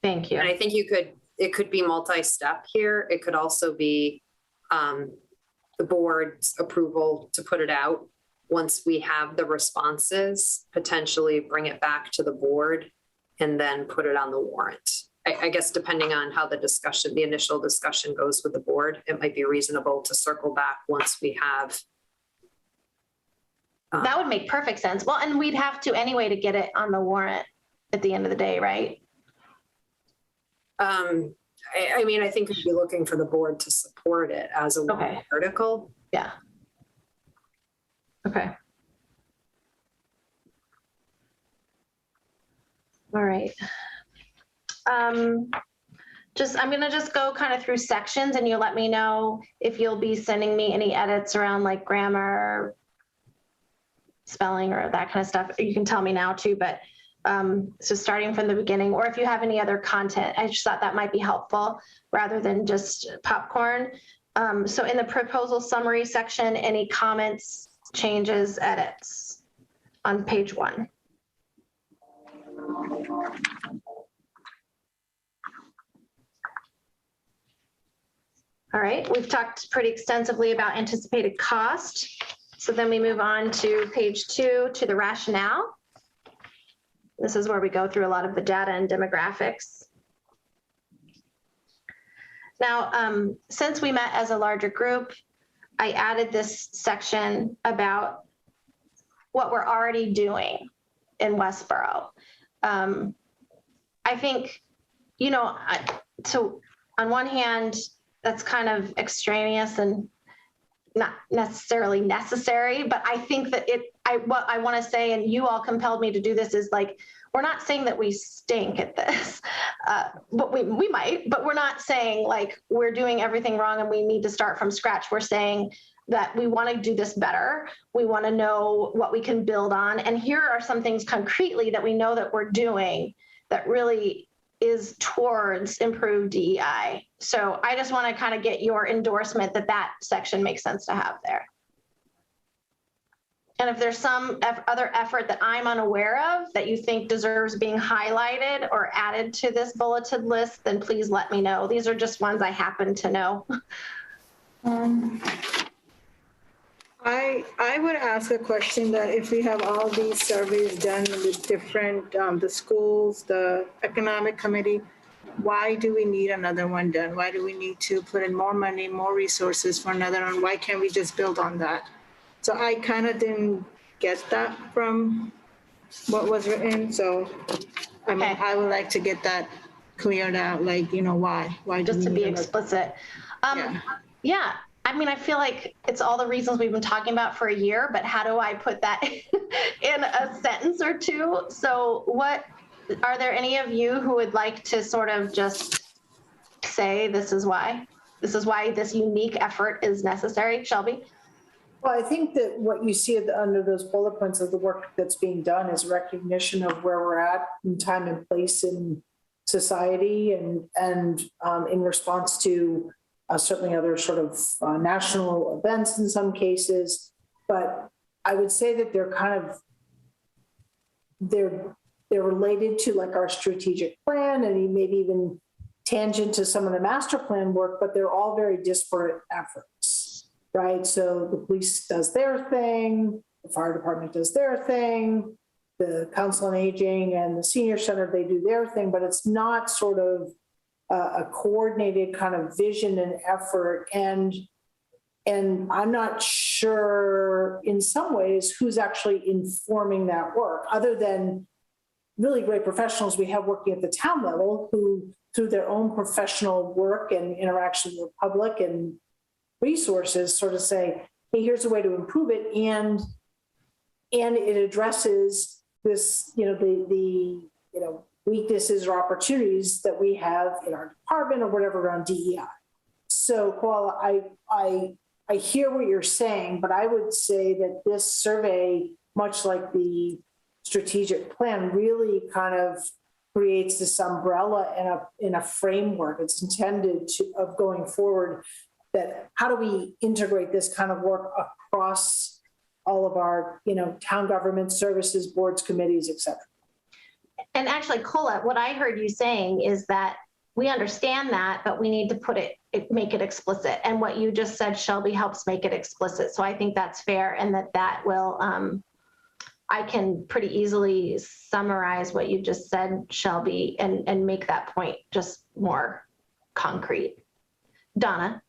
Thank you. And I think it could be multi-step here. It could also be the board's approval to put it out. Once we have the responses, potentially bring it back to the board and then put it on the warrant. I guess depending on how the initial discussion goes with the board, it might be reasonable to circle back once we have. That would make perfect sense. Well, and we'd have to anyway to get it on the warrant at the end of the day, right? I mean, I think we'd be looking for the board to support it as a warrant article. Yeah. Okay. All right. I'm gonna just go kind of through sections and you let me know if you'll be sending me any edits around like grammar, spelling, or that kind of stuff. You can tell me now too, but so starting from the beginning, or if you have any other content, I just thought that might be helpful rather than just popcorn. So in the proposal summary section, any comments, changes, edits on page 1? All right, we've talked pretty extensively about anticipated cost. So then we move on to page 2 to the rationale. This is where we go through a lot of the data and demographics. Now, since we met as a larger group, I added this section about what we're already doing in Westboro. I think, so on one hand, that's kind of extraneous and not necessarily necessary, but I think that what I want to say, and you all compelled me to do this, is like, we're not saying that we stink at this, but we might, but we're not saying like we're doing everything wrong and we need to start from scratch. We're saying that we want to do this better. We want to know what we can build on. And here are some things concretely that we know that we're doing that really is towards improved DEI. So I just want to kind of get your endorsement that that section makes sense to have there. And if there's some other effort that I'm unaware of that you think deserves being highlighted or added to this bulleted list, then please let me know. These are just ones I happen to know. I would ask a question that if we have all these surveys done with different, the schools, the economic committee, why do we need another one done? Why do we need to put in more money, more resources for another one? Why can't we just build on that? So I kind of didn't get that from what was written. So I mean, Okay. I would like to get that cleared out, like, why? Why do Just we to be need another- explicit. Yeah. Yeah. I mean, I feel like it's all the reasons we've been talking about for a year, but how do I put that in a sentence or two? So what are there any of you who would like to sort of just say this is why this unique effort is necessary? Shelby? Well, I think that what you see under those bullet points of the work that's being done is recognition of where we're at in time and place in society and in response to certainly other sort of national events in some cases. But I would say that they're related to like our strategic plan and maybe even tangent to some of the master plan work, but they're all very disparate efforts, right? So the police does their thing, the fire department does their thing, the council on aging and the senior center, they do their thing, but it's not sort of a coordinated kind of vision and effort. And I'm not sure in some ways who's actually informing that work other than really great professionals we have working at the town level who through their own professional work and interaction with the public and resources sort of say, hey, here's a way to improve it. And it addresses this, the weaknesses or opportunities that we have in our department or whatever around DEI. So, Koala, I hear what you're saying, but I would say that this survey, much like the strategic plan, really kind of creates this umbrella in a framework. It's intended of going forward that how do we integrate this kind of work across all of our, town government services, boards, committees, et cetera. And actually, Kola, what I heard you saying is that we understand that, but we need to make it explicit. And what you just said, Shelby, helps make it explicit. So I think that's fair, and that will, I can pretty easily summarize what you just said, Shelby, and make that point just more concrete. Donna?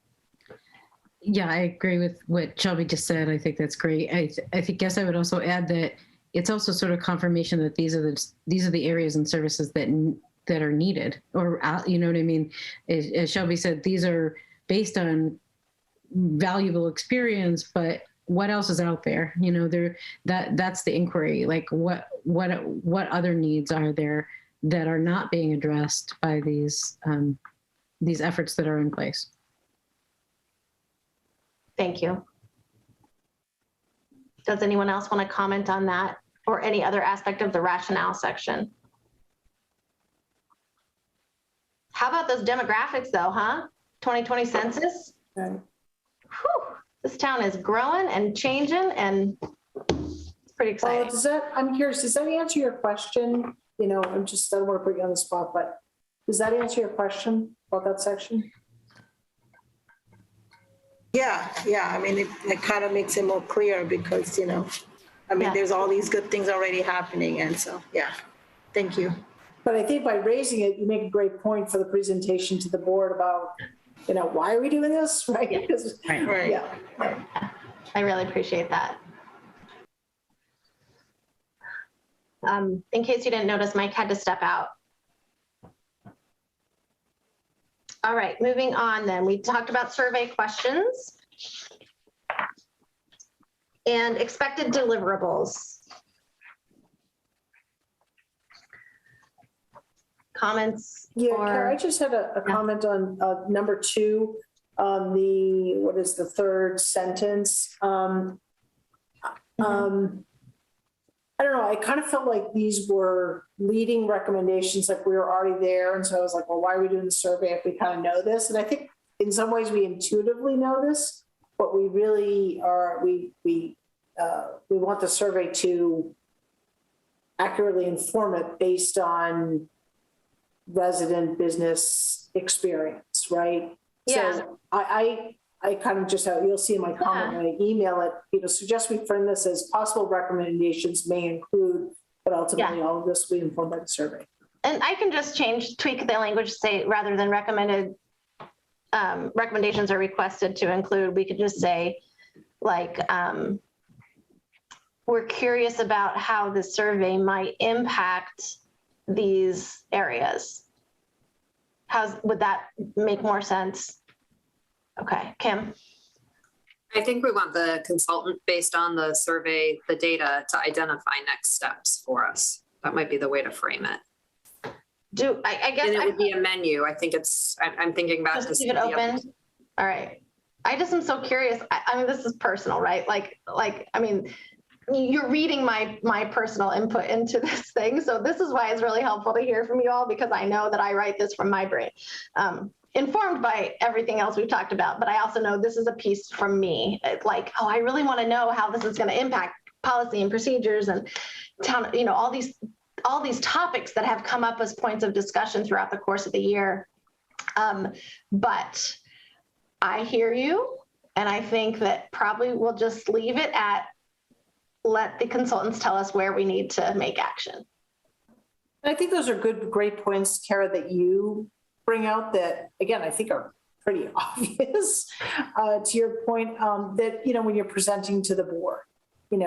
Yeah, I agree with what Shelby just said. I think that's great. I guess I would also add that it's also sort of confirmation that these are the areas and services that are needed, or you know what I mean? As Shelby said, these are based on valuable experience, but what else is out there? That's the inquiry. Like what other needs are there that are not being addressed by these efforts that are in place? Thank you. Does anyone else want to comment on that or any other aspect of the rationale section? How about those demographics though, huh? 2020 census? Okay. Whew, this town is growing and changing and it's pretty exciting. I'm curious, does that answer your question? I don't want to put you on the spot, but does that answer your question about that section? Yeah. I mean, it kind of makes it more clear because, there's all these good things already happening. And so, yeah, thank you. But I think by raising it, you make a great point for the presentation to the board about, why are we doing this, right? Yeah. Right. Yeah. I really appreciate that. In case you didn't notice, Mike had to step out. All right, moving on then. We talked about survey questions and expected deliverables. Comments? Yeah, Kara, I just had a comment on number 2 on the third sentence. I don't know, I kind of felt like these were leading recommendations, like we were already there. And so I was like, well, why are we doing the survey if we kind of know this? And I think in some ways we intuitively know this, but we really are, we want the survey to accurately inform it based on resident business experience, right? Yeah. So I kind of just, you'll see in my comment when I email it, suggest we frame this as possible recommendations may include, but ultimately all of this will be informed by the survey. And I can just tweak the language, say rather than recommendations are requested to include, we could just say like, we're curious about how the survey might impact these areas. Would that make more sense? Okay, Kim. I think we want the consultant based on the survey, the data to identify next steps for us. That might be the way to frame it. I guess And it I would be a menu. I think I'm thinking about just this. leave it open. All right. I just am so curious. I mean, this is personal, right? Like, I mean, you're reading my personal input into this thing. So this is why it's really helpful to hear from you all, because I know that I write this from my brain, informed by everything else we've talked about. But I also know this is a piece from me. Like, oh, I really want to know how this is going to impact policy and procedures and town, all these topics that have come up as points of discussion throughout the course of the year. But I hear you. And I think that probably we'll just leave it at, let the consultants tell us where we need to make action. I think those are great points, Kara, that you bring out that, again, I think are pretty obvious to your point, that, when you're presenting to the board, things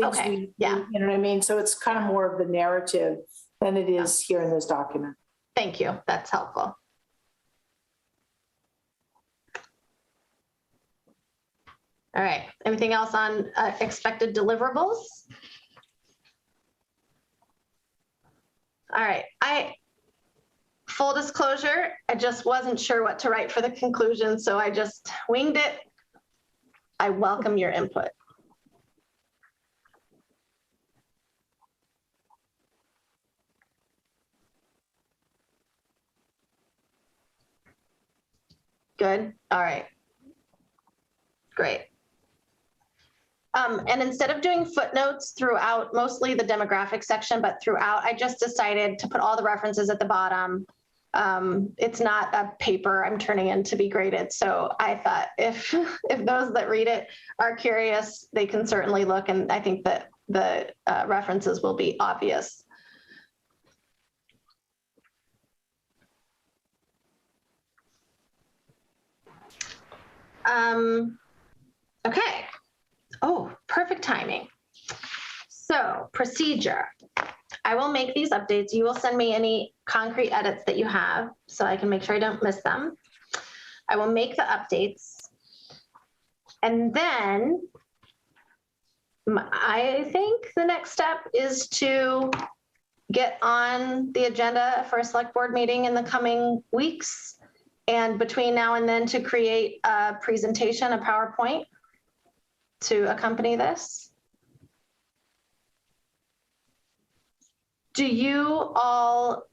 Okay, yeah. you know what I mean? So it's kind of more of the narrative than it is here in this document. Thank you. That's helpful. All right. Anything else on expected deliverables? All right. Full disclosure, I just wasn't sure what to write for the conclusion, so I just winged it. I welcome your input. Good. All right. Great. And instead of doing footnotes throughout, mostly the demographic section, but throughout, I just decided to put all the references at the bottom. It's not a paper I'm turning in to be graded. So I thought if those that read it are curious, they can certainly look. And I think that the references will be obvious. Okay. Oh, perfect timing. So procedure. I will make these updates. You will send me any concrete edits that you have so I can make sure I don't miss them. I will make the updates. And then I think the next step is to get on the agenda for a select board meeting in the coming weeks. And between now and then to create a presentation, a PowerPoint to accompany this. Do you all,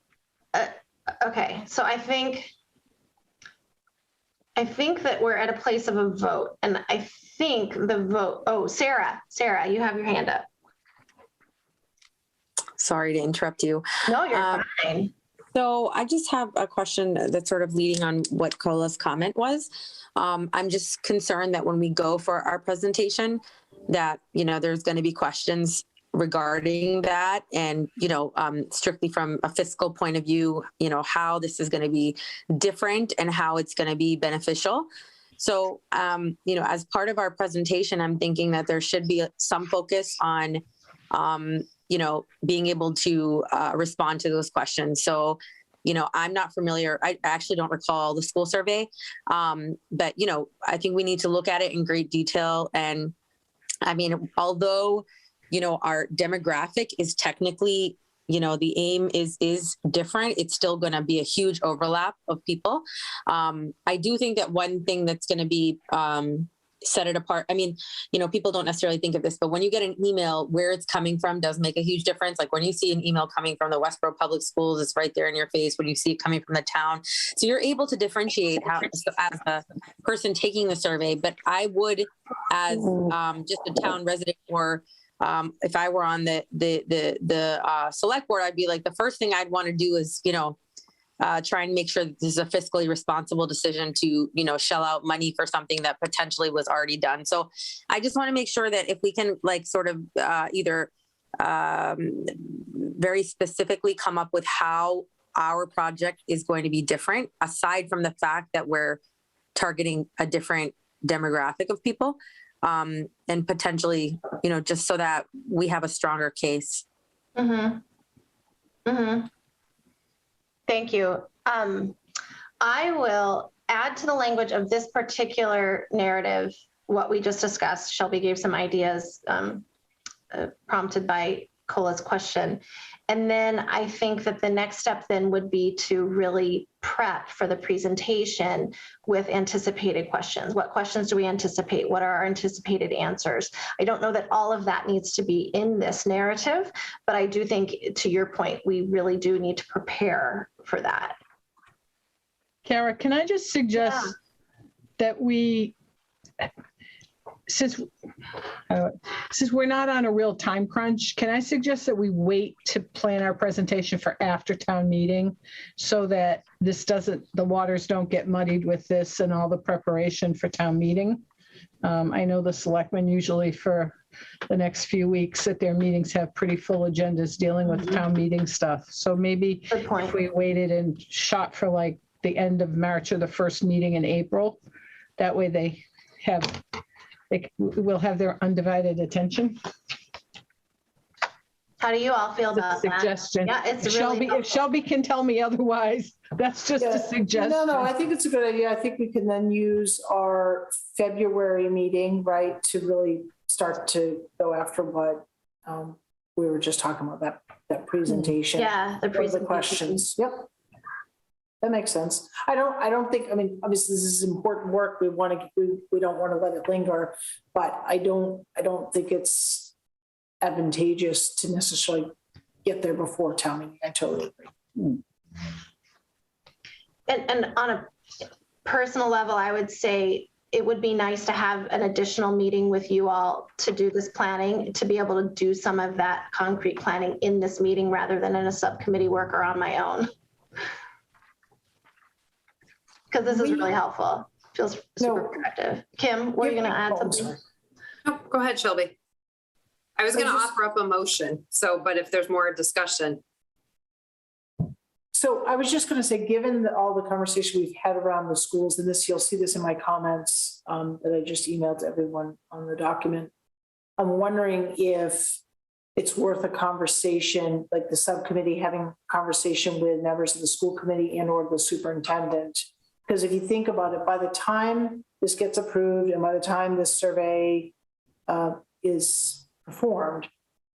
okay, so I think that we're at a place of a vote, and I think the vote, oh, Sarah, you have your hand up. Sorry to interrupt you. No, you're fine. So I just have a question that's sort of leading on what Cola's comment was. I'm just concerned that when we go for our presentation, that, there's going to be questions regarding that. And, strictly from a fiscal point of view, how this is going to be different and how it's going to be beneficial. So, as part of our presentation, I'm thinking that there should be some focus on, being able to respond to those questions. So, I'm not familiar. I actually don't recall the school survey, but, I think we need to look at it in great detail. And I mean, although, our demographic is technically, the aim is different, it's still going to be a huge overlap of people. I do think that one thing that's going to be set it apart. I mean, people don't necessarily think of this, but when you get an email, where it's coming from does make a huge difference. Like when you see an email coming from the Westboro Public Schools, it's right there in your face. When you see it coming from the town, so you're able to differentiate how, as a person taking the survey. But I would, as just a town resident, or if I were on the select board, I'd be like, the first thing I'd want to do is, try and make sure that this is a fiscally responsible decision to, shell out money for something that potentially was already done. So I just want to make sure that if we can sort of either very specifically come up with how our project is going to be different, aside from the fact that we're targeting a different demographic of people, and potentially, just so that we have a stronger case. Mm-hmm. Mm-hmm. Thank you. I will add to the language of this particular narrative what we just discussed. Shelby gave some ideas prompted by Cola's question. And then I think that the next step then would be to really prep for the presentation with anticipated questions. What questions do we anticipate? What are our anticipated answers? I don't know that all of that needs to be in this narrative, but I do think, to your point, we really do need to prepare for that. Kara, can I just suggest that we, since we're not on a real time crunch, can I suggest that we wait to plan our presentation for after town meeting so that the waters don't get muddied with this and all the preparation for town meeting? I know the selectmen usually for the next few weeks at their meetings have pretty full agendas dealing with town meeting stuff. So maybe if we waited and shot for like the end of March or the first meeting in April, that way they will have their undivided attention. How do you all feel about that? Suggestion. Yeah, it's Shelby, really if Shelby can tell me otherwise, that's just a suggestion. No, I think it's a good idea. I think we can then use our February meeting, right, to really start to go after what we were just talking about, that presentation. Yeah, the presentation. The questions. Yep. That makes sense. I don't think, I mean, obviously this is important work. We don't want to let it linger, but I don't think it's advantageous to necessarily get there before town meeting. I totally agree. And on a personal level, I would say it would be nice to have an additional meeting with you all to do this planning, to be able to do some of that concrete planning in this meeting rather than in a subcommittee work or on my own. Because this is really helpful. Feels super productive. Kim, were you going to add something? Oh, go ahead, Shelby. I was going to offer up a motion. But if there's more discussion. So I was just going to say, given all the conversation we've had around the schools, and you'll see this in my comments that I just emailed to everyone on the document. I'm wondering if it's worth a conversation, like the subcommittee having a conversation with members of the school committee and or the superintendent. Because if you think about it, by the time this gets approved and by the time this survey is performed,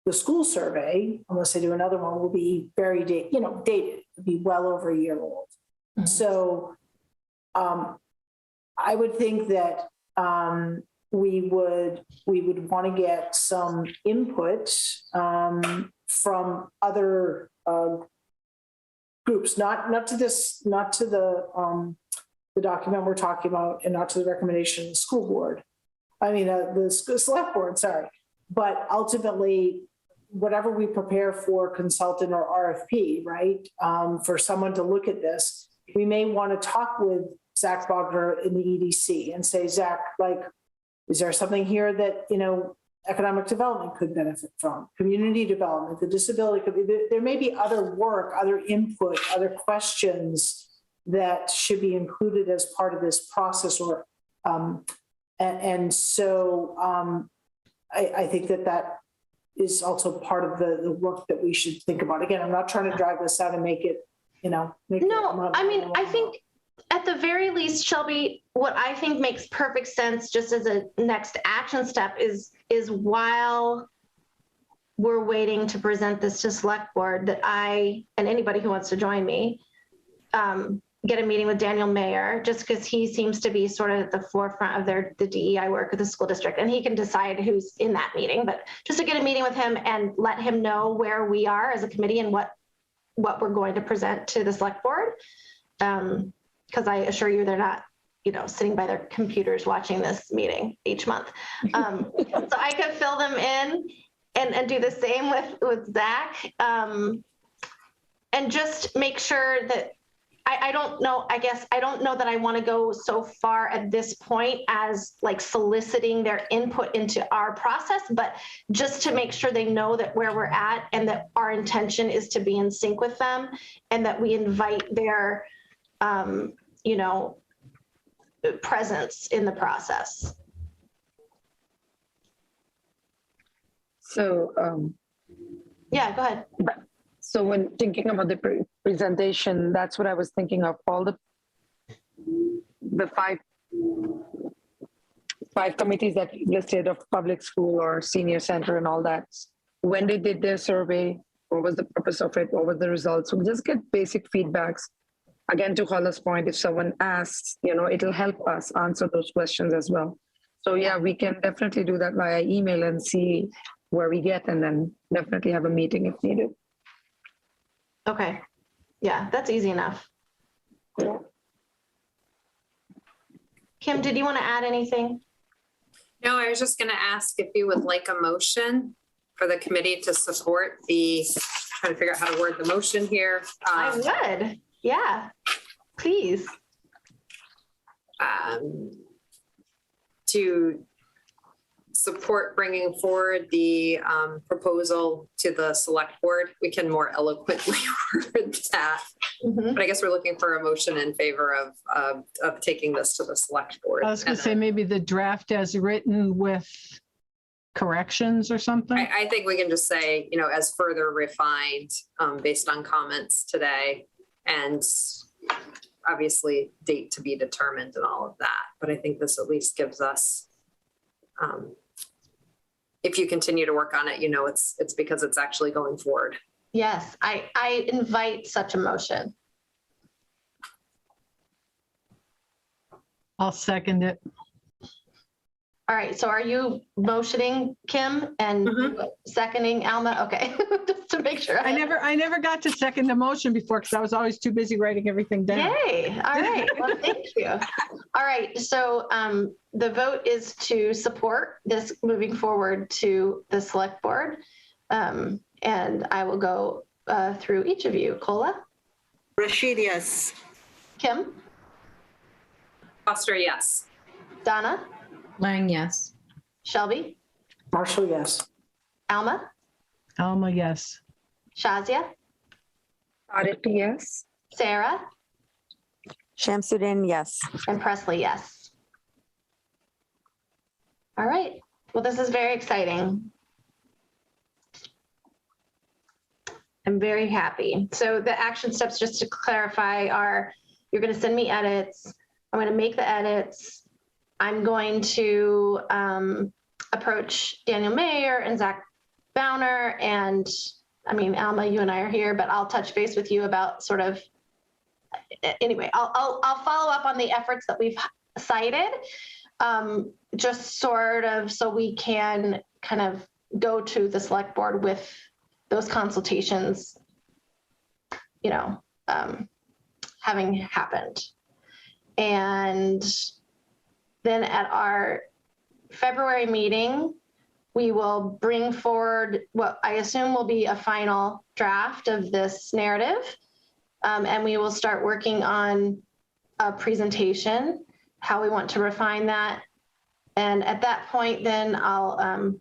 the school survey, unless they do another one, will be very dated. It'll be well over a year old. Mm-hmm. So I would think that we would want to get some input from other groups, not to the document we're talking about, and not to the recommendation of the school board. I mean, the select board, sorry. But ultimately, whatever we prepare for consultant or RFP, right, for someone to look at this, we may want to talk with Zach Bogner in the EDC and say, Zach, like, is there something here that, economic development could benefit from, community development, the disability could be, there may be other work, other input, other questions that should be included as part of this process, or so I think that is also part of the work that we should think about. Again, I'm not trying to drag this out and make it, I think at the very least, Shelby, what I think makes perfect sense just as a next action step is while we're waiting to present this to select board, that I, and anybody who wants to join me, get a meeting with Daniel Mayer, just because he seems to be sort of at the forefront of the DEI work of the school district, and he can decide who's in that meeting. But just to get a meeting with him and let him know where we are as a committee and what we're going to present to the select board, because I assure you they're not, sitting by their computers watching this meeting each month. So I could fill them in and do the same with Zach, and just make sure that I don't know, I guess, I don't know that I want to go so far at this point as like soliciting their input into our process, but just to make sure they know that where we're at and that our intention is to be in sync with them, and that we invite their, presence in the process. So, yeah, go ahead. So when thinking about the presentation, that's what I was thinking of, all the five committees that you listed, of public school or senior center and all that. when they did their survey, what was the purpose of it, what were the results. We'll just get basic feedbacks. Again, to Carla's point, if someone asks, it'll help us answer those questions as well. So yeah, we can definitely do that via email and see where we get, and then definitely have a meeting if needed. Okay. Yeah, that's easy enough. Yeah. Kim, did you want to add anything? No, I was just going to ask if you would like a motion for the committee to support trying to figure out how to word the motion here. I would. Yeah, please. To support bringing forward the proposal to the select board. We can more eloquently word that, but I guess we're looking for a motion in favor of taking this to the select board. I was going to say maybe the draft as written with corrections or something. I think we can just say, as further refined based on comments today, and obviously date to be determined and all of that. But I think this at least gives us, if you continue to work on it, it's because it's actually going forward. Yes, I invite such a motion. I'll second it. All right, so are you motioning, Kim, and seconding Alma? Okay, just to make sure. I never got to second the motion before because I was always too busy writing everything down. Yay, all right, well, thank you. All right, so the vote is to support this moving forward to the select board. And I will go through each of you. Kola? Rashid, yes. Kim? Foster, yes. Donna? Lang, yes. Shelby? Marshall, yes. Alma? Alma, yes. Shazia? Aditi, yes. Sarah? Shamsuddin, yes. And Presley, yes. All right, well, this is very exciting. I'm very happy. So the action steps, just to clarify, are you're going to send me edits. I'm going to make the edits. I'm going to approach Daniel Mayer and Zach Bowner. And I mean, Alma, you and I are here, but I'll touch base with you about sort of, anyway, I'll follow up on the efforts that we've cited, just sort of so we can kind of go to the select board with those consultations, having happened. And then at our February meeting, we will bring forward what I assume will be a final draft of this narrative. And we will start working on a presentation, how we want to refine that. And at that point, then I'll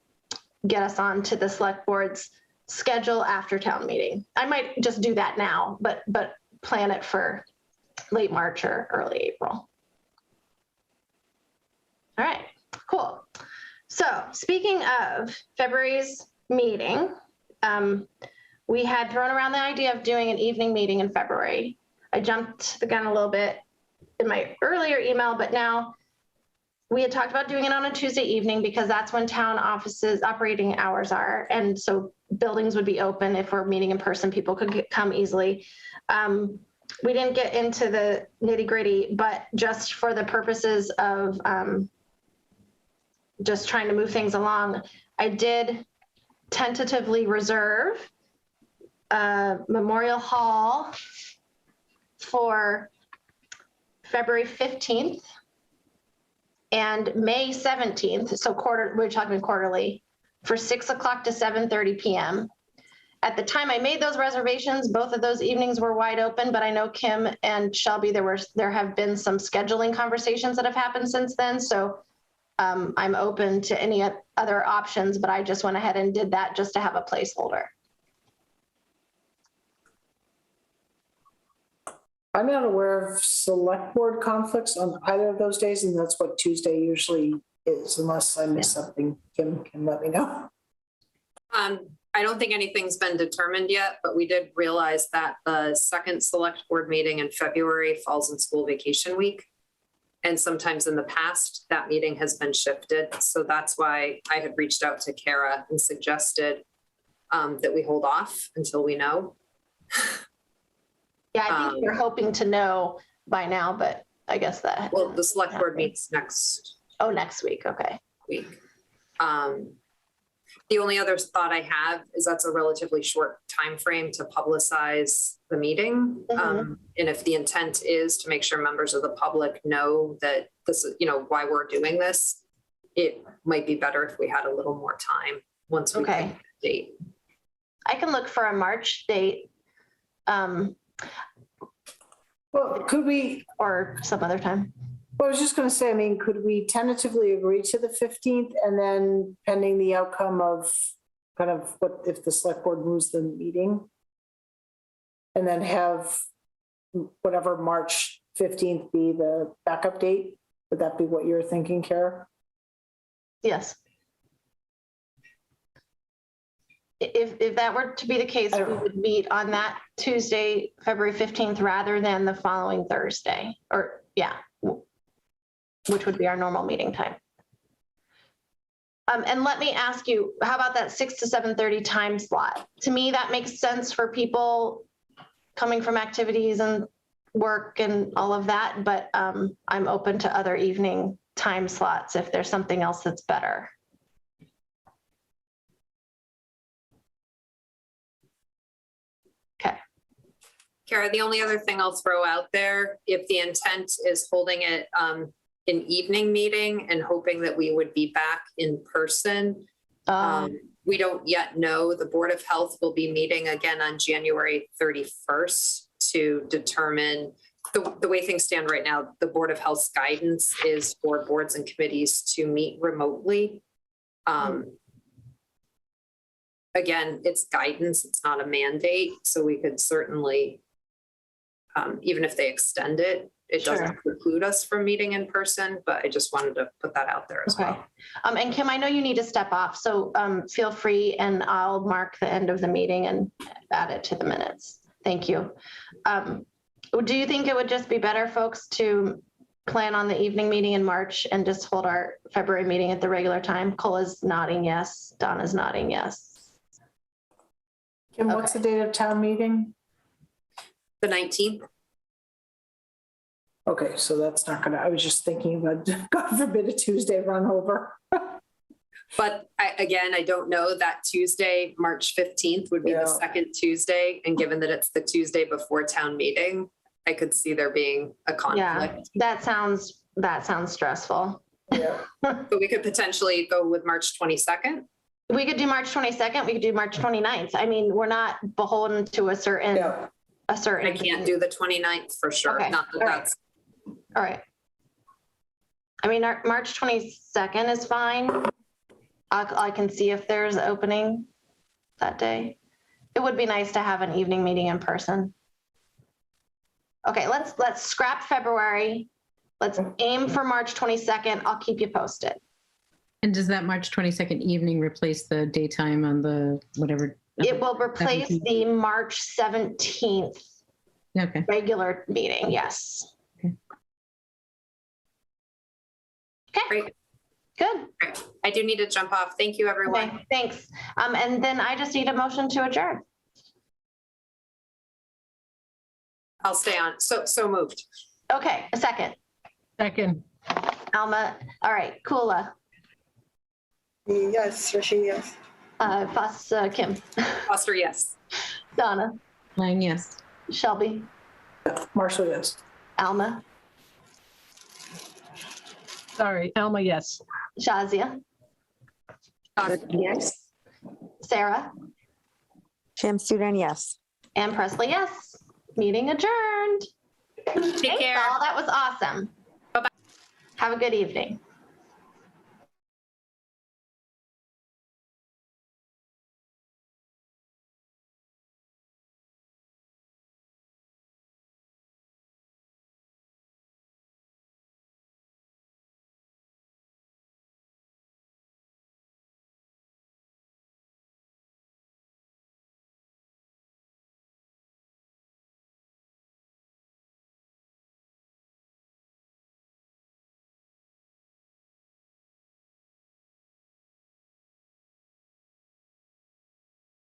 get us on to the select board's schedule after town meeting. I might just do that now, but plan it for late March or early April. All right, cool. So speaking of February's meeting, we had thrown around the idea of doing an evening meeting in February. I jumped the gun a little bit in my earlier email, but now we had talked about doing it on a Tuesday evening because that's when town offices operating hours are. And so buildings would be open. If we're meeting in person, people could come easily. We didn't get into the nitty gritty, but just for the purposes of just trying to move things along, I did tentatively reserve Memorial Hall for February 15th and May 17th. So we're talking quarterly, for 6 o'clock to 7:30 p.m. At the time I made those reservations, both of those evenings were wide open, but I know Kim and Shelby, there have been some scheduling conversations that have happened since then. So I'm open to any other options, but I just went ahead and did that just to have a placeholder. I'm not aware of select board conflicts on either of those days, and that's what Tuesday usually is, unless I miss something. Kim can let me know. I don't think anything's been determined yet, but we did realize that the second select board meeting in February falls in school vacation week. And sometimes in the past, that meeting has been shifted. So that's why I had reached out to Kara and suggested that we hold off until we know. Yeah, I think we're hoping to know by now, but I guess that. Well, the select board happened. meets next Oh, next week. Okay. week. The only other thought I have is that's a relatively short time frame to publicize the meeting. Mhm. And if the intent is to make sure members of the public know that this is, you know, why we're doing this, it might be better if we had a little more time once we Okay. pick the date. I can look for a March date, Well, could we, or some other time. well, I was just going to say, I mean, could we tentatively agree to the 15th and then pending the outcome of kind of what if the select board moves the meeting? And then have whatever March 15th be the backup date? Would that be what you're thinking, Kara? Yes. If that were to be the case, we would meet on that Tuesday, February 15th, rather than the following Thursday, or yeah, which would be our normal meeting time. And let me ask you, how about that 6 to 7:30 time slot? To me, that makes sense for people coming from activities and work and all of that, but I'm open to other evening time slots if there's something else that's better. Okay. Kara, the only other thing I'll throw out there, if the intent is holding it an evening meeting and hoping that we would be back in person, we don't yet know. The Board of Health will be meeting again on January 31st to determine the way things stand right now. The Board of Health's guidance is for boards and committees to meet remotely. Again, it's guidance, it's not a mandate, so we could certainly, even if they extend it, it doesn't preclude us from meeting in person, but I just wanted to put that out there as well. And Kim, I know you need to step off, so feel free and I'll mark the end of the meeting and add it to the minutes. Thank you. Do you think it would just be better, folks, to plan on the evening meeting in March and just hold our February meeting at the regular time? Cola's nodding yes, Donna's nodding yes. Kim, what's the date of town meeting? The 19th. Okay, so that's not gonna, I was just thinking about, God forbid, a Tuesday run over. But I don't know that Tuesday, March 15th would be the second Tuesday. And given that it's the Tuesday before town meeting, I could see there being a conflict. Yeah, that sounds stressful. Yeah. But we could potentially go with March 22nd. We could do March 22nd. We could do March 29th. I mean, we're not beholden to a certain. I can't do the 29th for sure. Okay. Not that that's. All right. I mean, our March 22nd is fine. I can see if there's opening that day. It would be nice to have an evening meeting in person. Okay, let's scrap February. Let's aim for March 22nd. I'll keep you posted. And does that March 22nd evening replace the daytime on the whatever? It will replace 17th? the March 17th regular meeting, yes. Okay. Great. Good. I do need to jump off. Thank you, everyone. Okay, thanks. And then I just need a motion to adjourn. I'll stay on. So moved. Okay, a second. Second. Alma, all right, Kula, Yes, Rashid, yes. Foss, Kim, Foster, yes. Donna, Lang, yes. Shelby, Marshall, yes. Alma, Sorry, Alma, yes. Shazia, Yes. Sarah, Jam Student, yes. and Presley, yes. Meeting adjourned. Take care. Thanks all, that was awesome. Bye-bye. Have a good evening.